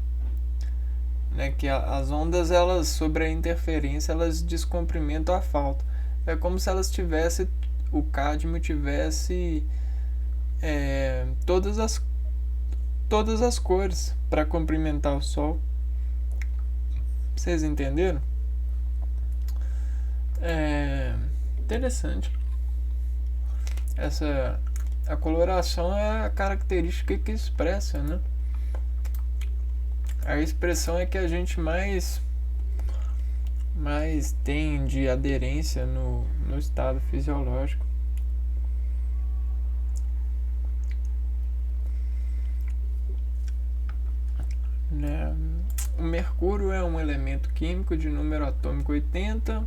Né, que as ondas, elas, sobre a interferência, elas descomprimentam a falta. É como se elas tivessem, o cádmio tivesse todas as cores para comprimentar o sol. Vocês entenderam? Interessante. A coloração é a característica que expressa, né? A expressão é que a gente mais tem de aderência no estado fisiológico. Né? O mercúrio é um elemento químico de número atômico 80,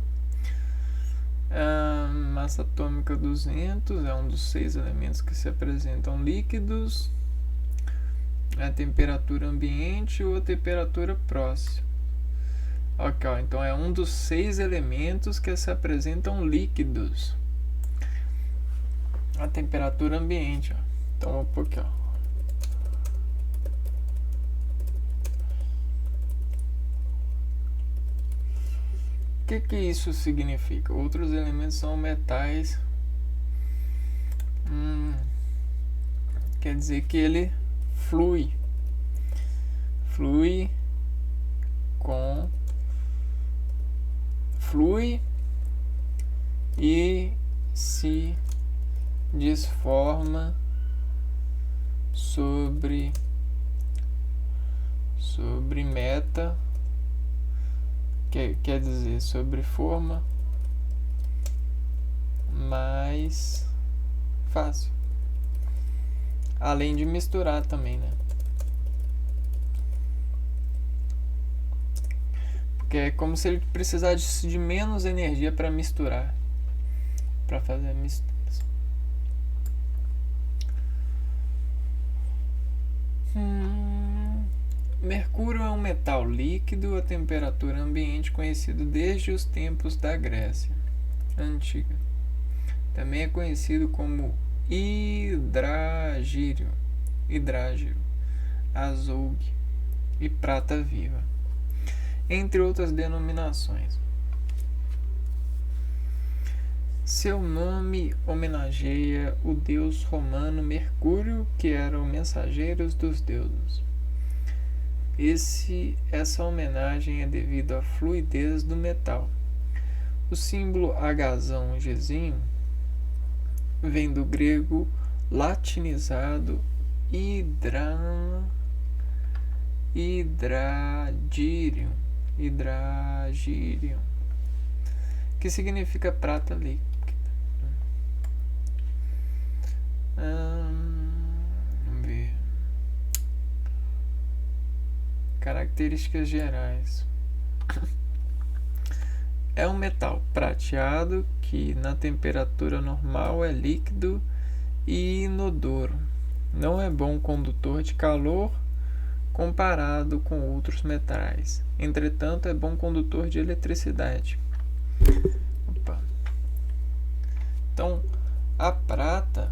massa atômica 200, é um dos 6 elementos que se apresentam líquidos. A temperatura ambiente ou a temperatura próxima. Ok, então é um dos 6 elementos que se apresentam líquidos. A temperatura ambiente, ó. Então vou pôr aqui, ó. O que isso significa? Outros elementos são metais quer dizer que ele flui e se desforma sobre meta, quer dizer, sobre forma mais fácil. Além de misturar também, né? Porque é como se ele precisasse de menos energia para misturar, para fazer a mistura. Mercúrio é um metal líquido a temperatura ambiente conhecido desde os tempos da Grécia Antiga. Também é conhecido como hidrágiro, azougue e prata viva, entre outras denominações. Seu nome homenageia o deus romano Mercúrio, que era o mensageiro dos deuses. Essa homenagem é devido à fluidez do metal. O símbolo Hzão vem do grego latinizado hidrágirium, que significa prata líquida. Vamos ver. Características gerais. É um metal prateado que na temperatura normal é líquido e inodoro. Não é bom condutor de calor comparado com outros metais. Entretanto, é bom condutor de eletricidade. Então, a prata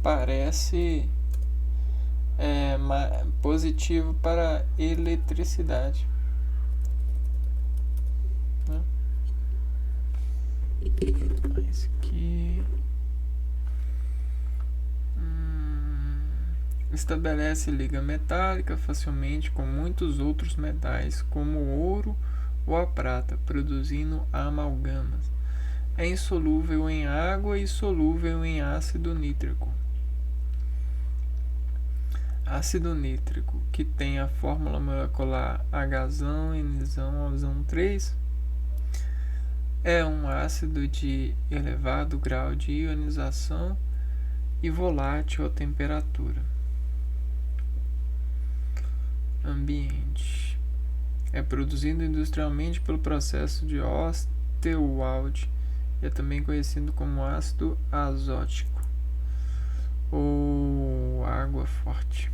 parece positivo para eletricidade. Esse aqui estabelece liga metálica facilmente com muitos outros metais, como o ouro ou a prata, produzindo amalgamas. É insolúvel em água e solúvel em ácido nítrico. Ácido nítrico, que tem a fórmula molecular HNO3, é um ácido de elevado grau de ionização e volátil a temperatura ambiente. É produzido industrialmente pelo processo de Ostwald e é também conhecido como ácido azótico ou água forte.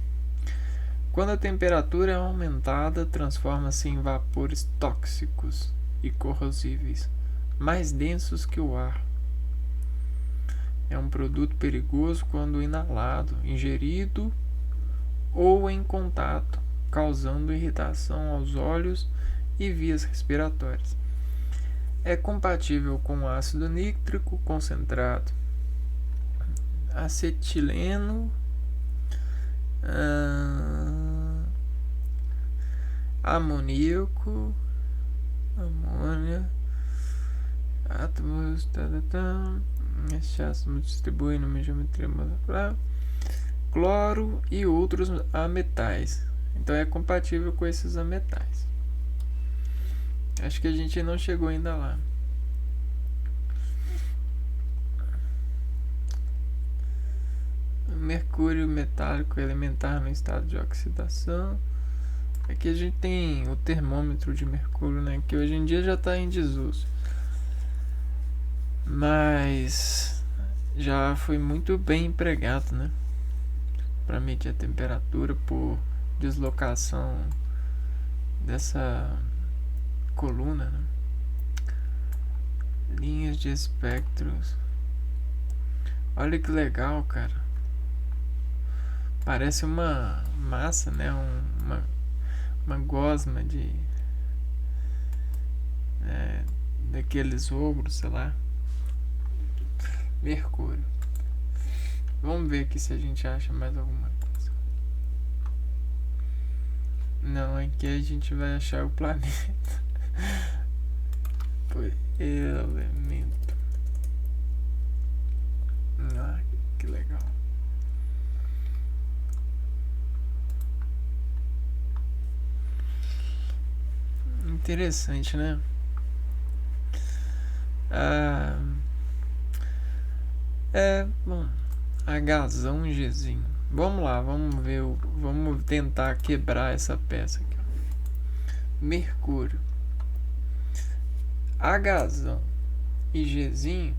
Quando a temperatura é aumentada, transforma-se em vapores tóxicos e corrosíveis, mais densos que o ar. É um produto perigoso quando inalado, ingerido ou em contato, causando irritação aos olhos e vias respiratórias. É compatível com ácido nítrico concentrado, acetileno, amoníaco, amônia, átomos, esse ácido distribui numa geometria molecular, cloro e outros ametais. Então é compatível com esses ametais. Acho que a gente não chegou ainda lá. Mercúrio metálico elementar no estado de oxidação. Aqui a gente tem o termômetro de mercúrio, né, que hoje em dia já está em desuso, mas já foi muito bem empregado, né, para medir a temperatura por deslocação dessa coluna, né? Linhas de espectros. Olha que legal, cara. Parece uma massa, né? Uma gosma de daqueles ogros, sei lá. Mercúrio. Vamos ver aqui se a gente acha mais alguma coisa. Não, aqui a gente vai achar o planeta. Por elemento. Ah, que legal. Interessante, né? Bom, Hzão, Gzinho. Vamos lá, vamos ver, vamos tentar quebrar essa peça aqui. Mercúrio. Hzão e Gzinho,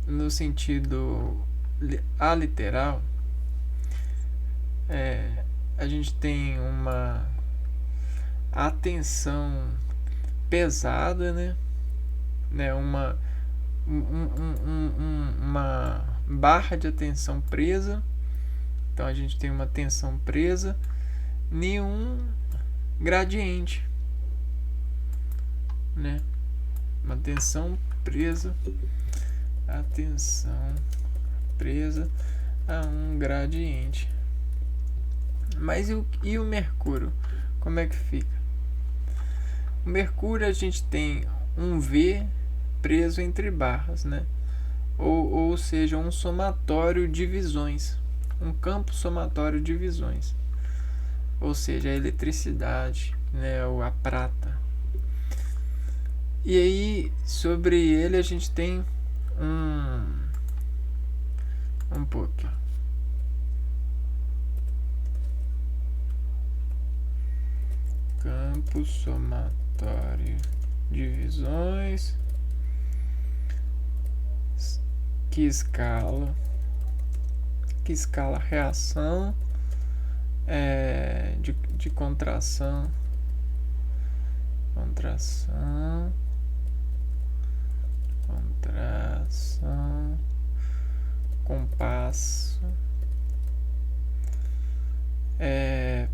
no sentido aliteral, a gente tem uma atenção pesada, né? Uma barra de atenção presa. Então a gente tem uma tensão presa em um gradiente, né? Uma tensão presa, atenção presa a um gradiente. Mas e o Mercúrio? Como é que fica? O Mercúrio a gente tem um V preso entre barras, né? Ou seja, um somatório de visões, um campo somatório de visões, ou seja, a eletricidade, né? Ou a prata. E aí, sobre ele a gente tem um pouco. Campo somatório de visões que escala a reação de contração, compasso,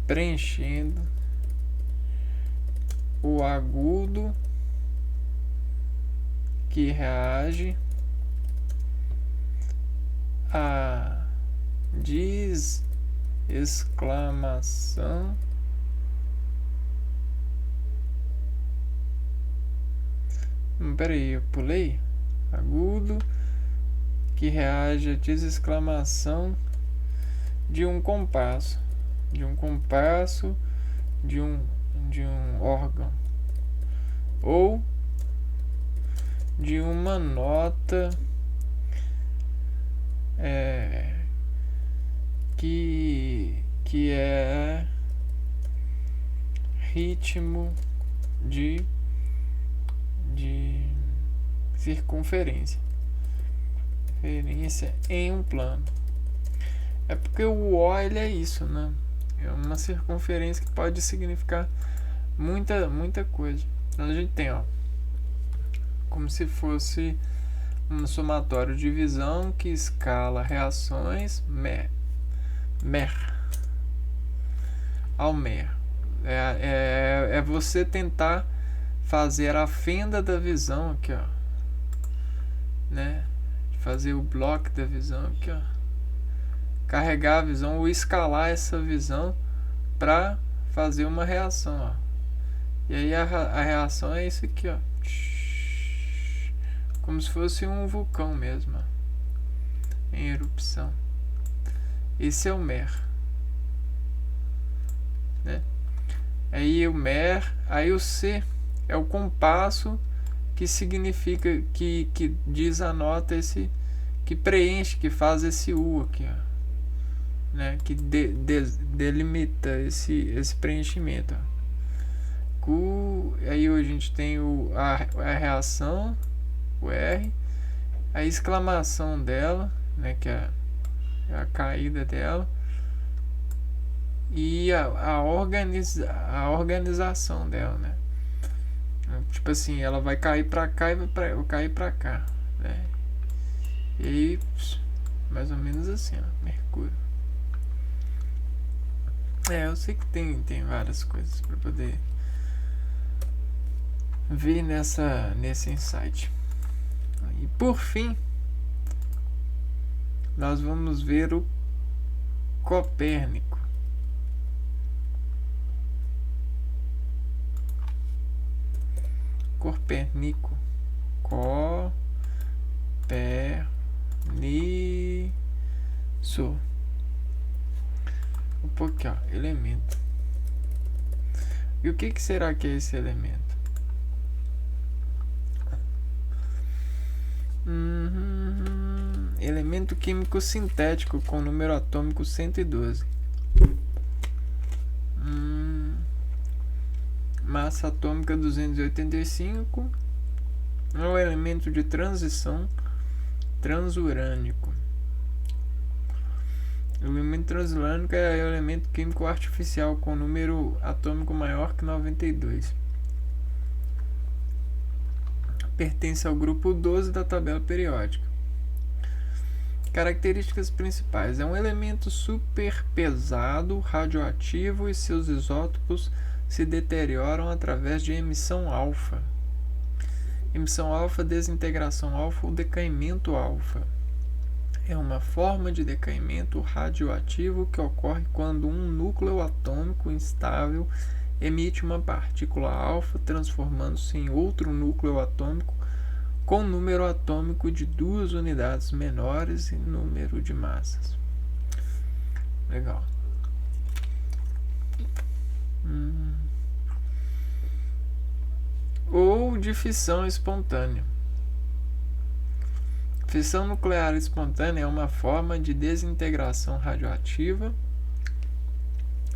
preenchendo o agudo que reage a exclamação peraí, eu pulei. Agudo que reage a exclamação de um compasso, de um órgão, ou de uma nota que é ritmo de circunferência em um plano. É porque o O ele é isso, né? É uma circunferência que pode significar muita coisa. Então a gente tem, como se fosse um somatório de visão que escala reações ao mer. É você tentar fazer a fenda da visão aqui, né? Fazer o bloco da visão aqui, carregar a visão ou escalar essa visão para fazer uma reação, E aí a reação é isso aqui, como se fosse um vulcão mesmo, em erupção. Esse é o mer, né? Aí o mer, aí o C é o compasso que significa que diz a nota esse, que preenche, que faz esse U aqui, né? Que delimita esse preenchimento. Aí a gente tem a reação, o R, a exclamação dela, né? Que é a caída dela, e a organização dela, né? Tipo assim, ela vai cair pra cá e vai cair pra cá, né? E aí, mais ou menos assim, Mercúrio. Eu sei que tem várias coisas pra poder ver nesse insight. E por fim, nós vamos ver o Copérnico. Copernico. Copernico. Um pouquinho, ó, elemento. E o que será que é esse elemento? Elemento químico sintético com número atômico 112. Massa atômica 285. É um elemento de transição transurânico. O elemento transurânico é o elemento químico artificial com número atômico maior que 92. Pertence ao grupo 12 da tabela periódica. Características principais: é um elemento superpesado, radioativo e seus isótopos se deterioram através de emissão alfa. Emissão alfa, desintegração alfa ou decaimento alfa. É uma forma de decaimento radioativo que ocorre quando um núcleo atômico instável emite uma partícula alfa, transformando-se em outro núcleo atômico com número atômico de 2 unidades menores em número de massas. Legal. Ou de fissão espontânea. Fissão nuclear espontânea é uma forma de desintegração radioativa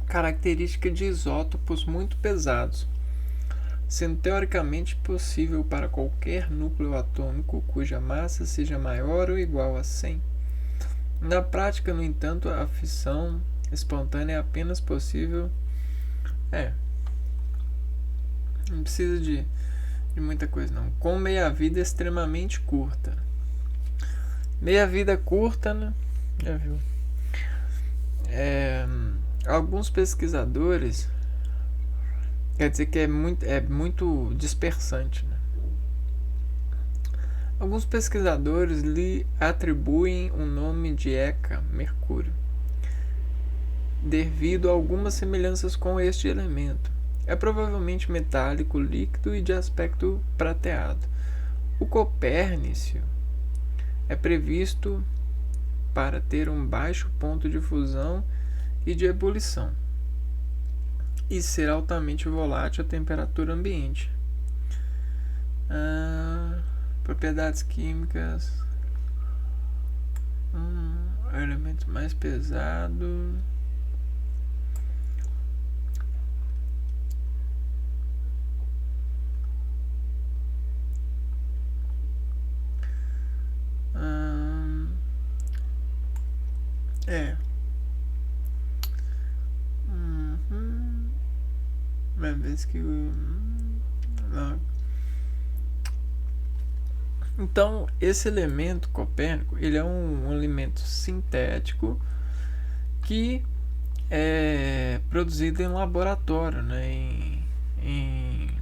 característica de isótopos muito pesados, sendo teoricamente possível para qualquer núcleo atômico cuja massa seja maior ou igual a 100. Na prática, no entanto, a fissão espontânea é apenas possível. Não precisa de muita coisa não. Com meia-vida extremamente curta. Meia-vida curta, né? Já viu? Alguns pesquisadores, quer dizer que é muito dispersante, né? Alguns pesquisadores lhe atribuem o nome de Eca, Mercúrio, devido a algumas semelhanças com este elemento. É provavelmente metálico, líquido e de aspecto prateado. O copérnico é previsto para ter um baixo ponto de fusão e de ebulição e ser altamente volátil à temperatura ambiente. Propriedades químicas. Elemento mais pesado. Uma vez que então, esse elemento copérnico, ele é um elemento sintético que é produzido em laboratório, né? Em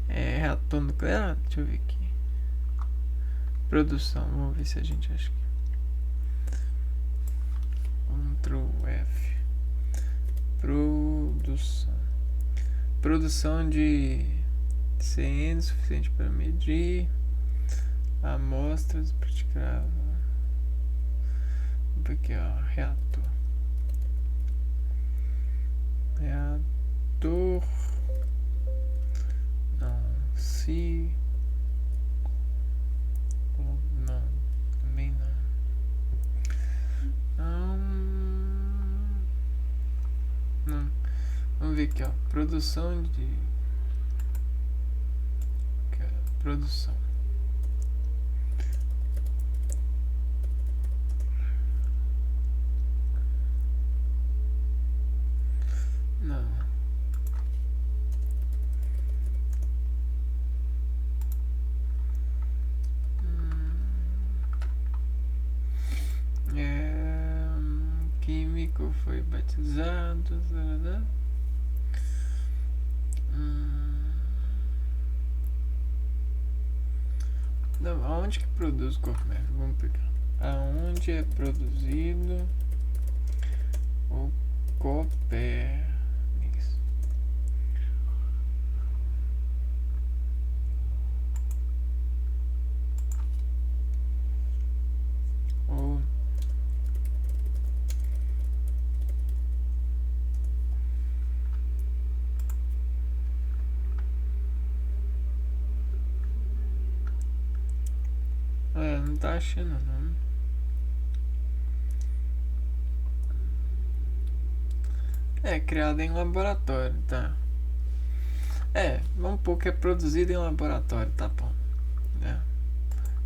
reator nuclear. Deixa eu ver aqui. Produção, vamos ver se a gente acha que. Ctrl F. Produção de CN suficiente para medir amostras praticáveis. Vamos ver aqui, ó, reator. Não, se não, também não. Vamos ver aqui, ó, produção. Não. Químico foi batizado. Não, aonde que produz copérnico? Vamos pegar. aonde é produzido o Copernicus. Não tá achando não. Criado em laboratório, tá? Vamos pôr que é produzido em laboratório, tá bom.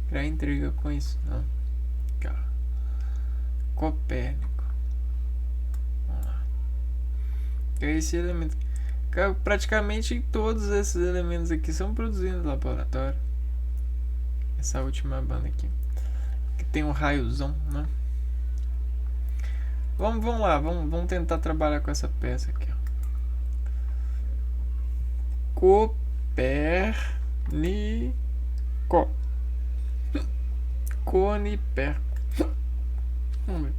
Criar intriga com isso, não. Copérnico. Vamos lá. Esse elemento. Praticamente todos esses elementos aqui são produzidos no laboratório. Essa última banda aqui. Que tem um raiozão, né? Vamos lá, vamos tentar trabalhar com essa peça aqui, ó. Copérnico. Coniperco. Vamos ver.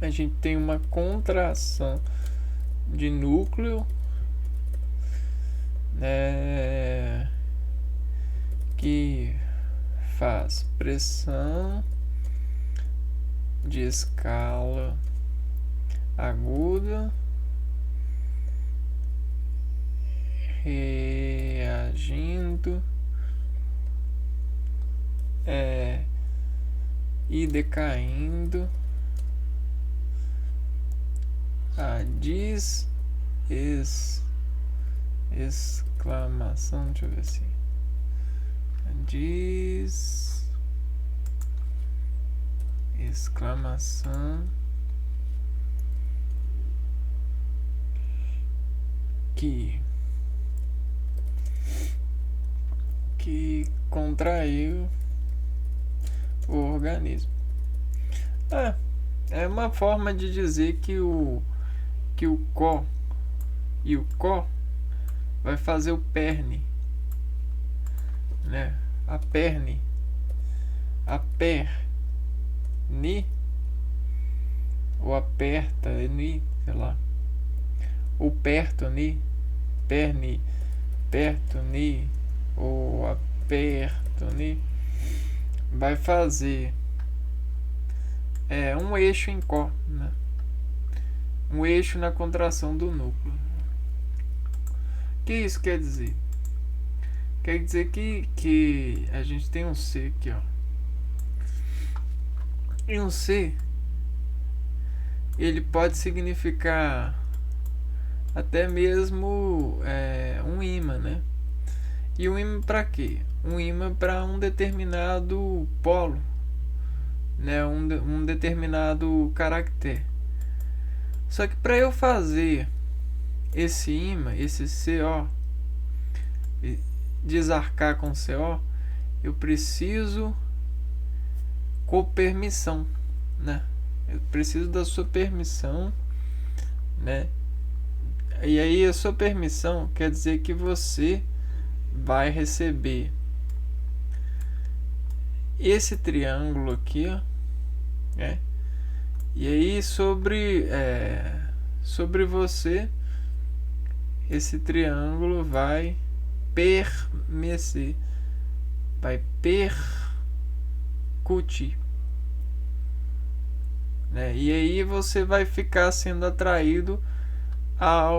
A gente tem uma contração de núcleo, que faz pressão de escala aguda reagindo e decaindo a exclamação, deixa eu ver assim, exclamação que contraiu o organismo. É uma forma de dizer que o có e o có vai fazer o perne, né? A perne, ou aperta-ni, sei lá, ou perto-ni, perto-ni, ou aperto-ni, vai fazer um eixo em có, né? Um eixo na contração do núcleo. O que isso quer dizer? Quer dizer que a gente tem um C aqui, ó. E um C, ele pode significar até mesmo um ímã, né? E um ímã para quê? Um ímã para um determinado polo, né? Um determinado caractere. Só que para eu fazer esse ímã, esse CO, desarcar com CO, eu preciso com permissão, né? Eu preciso da sua permissão, né? E aí a sua permissão quer dizer que você vai receber esse triângulo aqui, ó, né? E aí sobre você, esse triângulo vai permecer, vai percutir, né? E aí você vai ficar sendo atraído a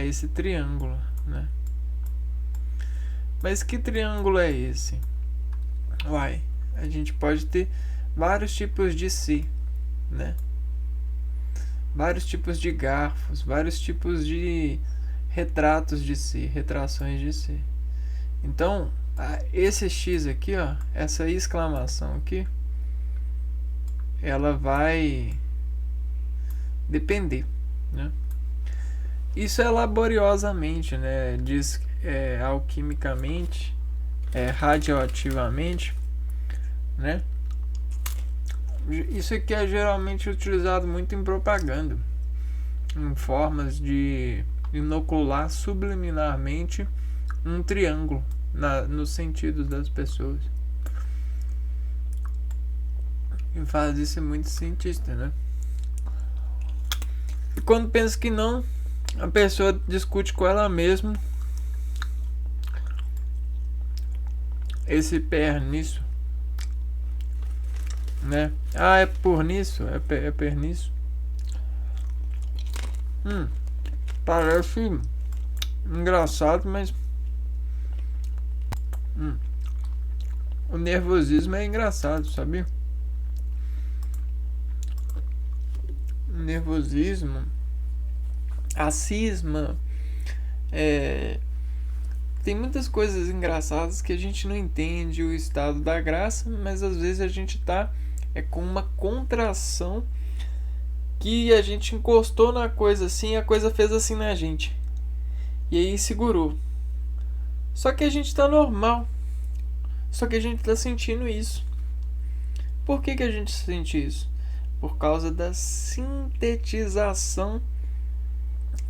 esse triângulo, né? Mas que triângulo é esse? A gente pode ter vários tipos de C, né? Vários tipos de garfos, vários tipos de retratos de C, retrações de C. Então, esse X aqui, ó, essa exclamação aqui, ela vai depender, né? Isso é laboriosamente, né? Diz alquimicamente, radioativamente, né? Isso aqui é geralmente utilizado muito em propaganda, em formas de inocular subliminarmente um triângulo, nos sentidos das pessoas. E faz isso é muito cientista, né? E quando pensa que não, a pessoa discute com ela mesma esse perniço, né? Ah, é por nisso? É perniço? Parece engraçado, mas o nervosismo é engraçado, sabia? O nervosismo, a cisma, tem muitas coisas engraçadas que a gente não entende o estado da graça, mas às vezes a gente tá com uma contração que a gente encostou na coisa assim, a coisa fez assim na gente. E aí segurou. Só que a gente tá normal. Só que a gente tá sentindo isso. Por que a gente sente isso? Por causa da sintetização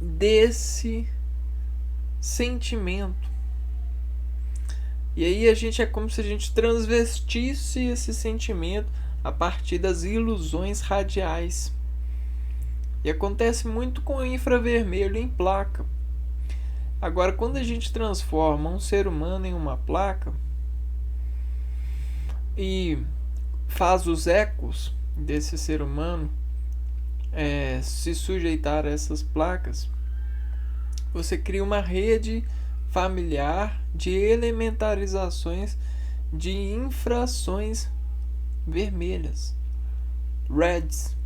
desse sentimento. E aí a gente é como se a gente transvestisse esse sentimento a partir das ilusões radiais. E acontece muito com o infravermelho em placa. Agora, quando a gente transforma um ser humano em uma placa e faz os ecos desse ser humano se sujeitar a essas placas, você cria uma rede familiar de elementarizações de infrações vermelhas, reds,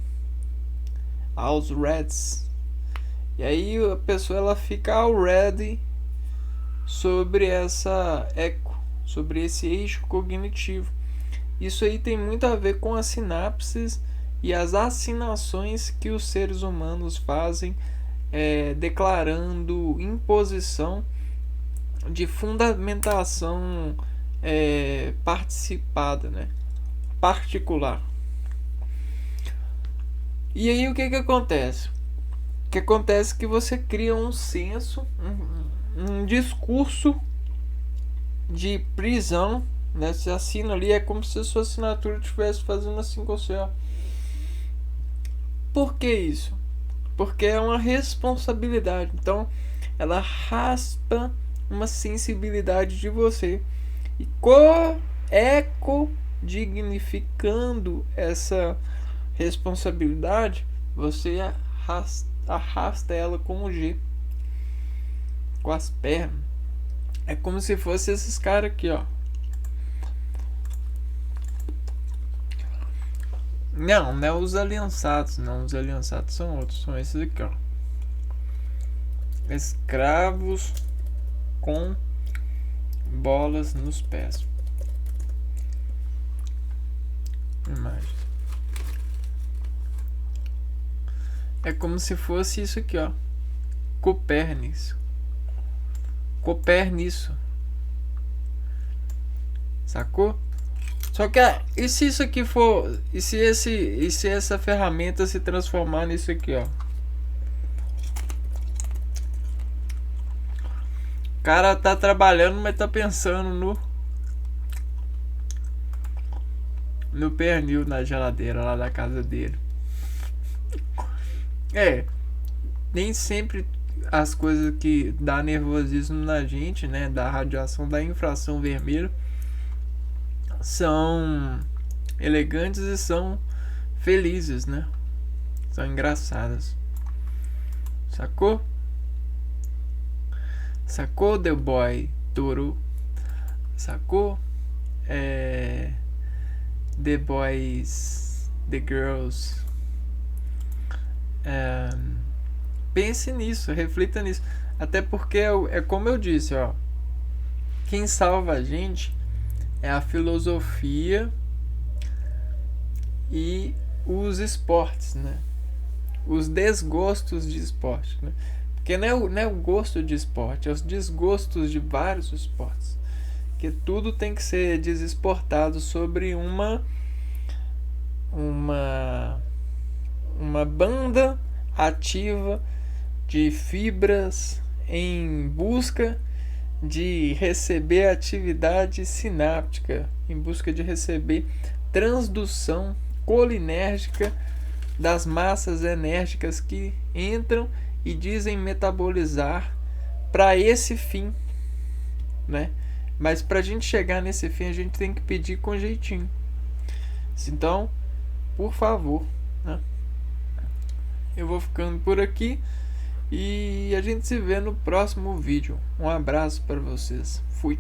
aos reds. E aí a pessoa ela fica already sobre essa eco, sobre esse eixo cognitivo. Isso aí tem muito a ver com as sinapses e as assinações que os seres humanos fazem, declarando imposição de fundamentação participada, né? Particular. E aí o que acontece? O que acontece é que você cria um senso, um discurso de prisão, né? Você assina ali, é como se a sua assinatura estivesse fazendo assim com você, ó. Por que isso? Porque é uma responsabilidade. Então ela raspa uma sensibilidade de você e eco-dignificando essa responsabilidade, você arrasta ela com o G, com as pernas. É como se fosse esses caras aqui, ó. Não é os aliançados, não. Os aliançados são outros, são esses aqui, ó. Escravos com bolas nos pés. Imagem. É como se fosse isso aqui, ó. Copérnico. Sacou? Só que e se isso aqui for, e se essa ferramenta se transformar nisso aqui, ó? O cara tá trabalhando, mas tá pensando no pernil na geladeira lá da casa dele. Nem sempre as coisas que dá nervosismo na gente, né, da radiação da infração vermelha, são elegantes e são felizes, né? São engraçadas. Sacou? Sacou, The Boy Toro? Sacou? The Boys, The Girls. Pense nisso, reflita nisso. Até porque é como eu disse, ó. Quem salva a gente é a filosofia e os esportes, né? Os desgostos de esporte, né? Porque não é o gosto de esporte, é os desgostos de vários esportes. Que tudo tem que ser desesportado sobre uma banda ativa de fibras em busca de receber atividade sináptica, em busca de receber transdução colinérgica das massas enérgicas que entram e dizem metabolizar para esse fim, né? Mas para a gente chegar nesse fim, a gente tem que pedir com jeitinho. Então, por favor, né? Eu vou ficando por aqui e a gente se vê no próximo vídeo. Um abraço para vocês. Fui.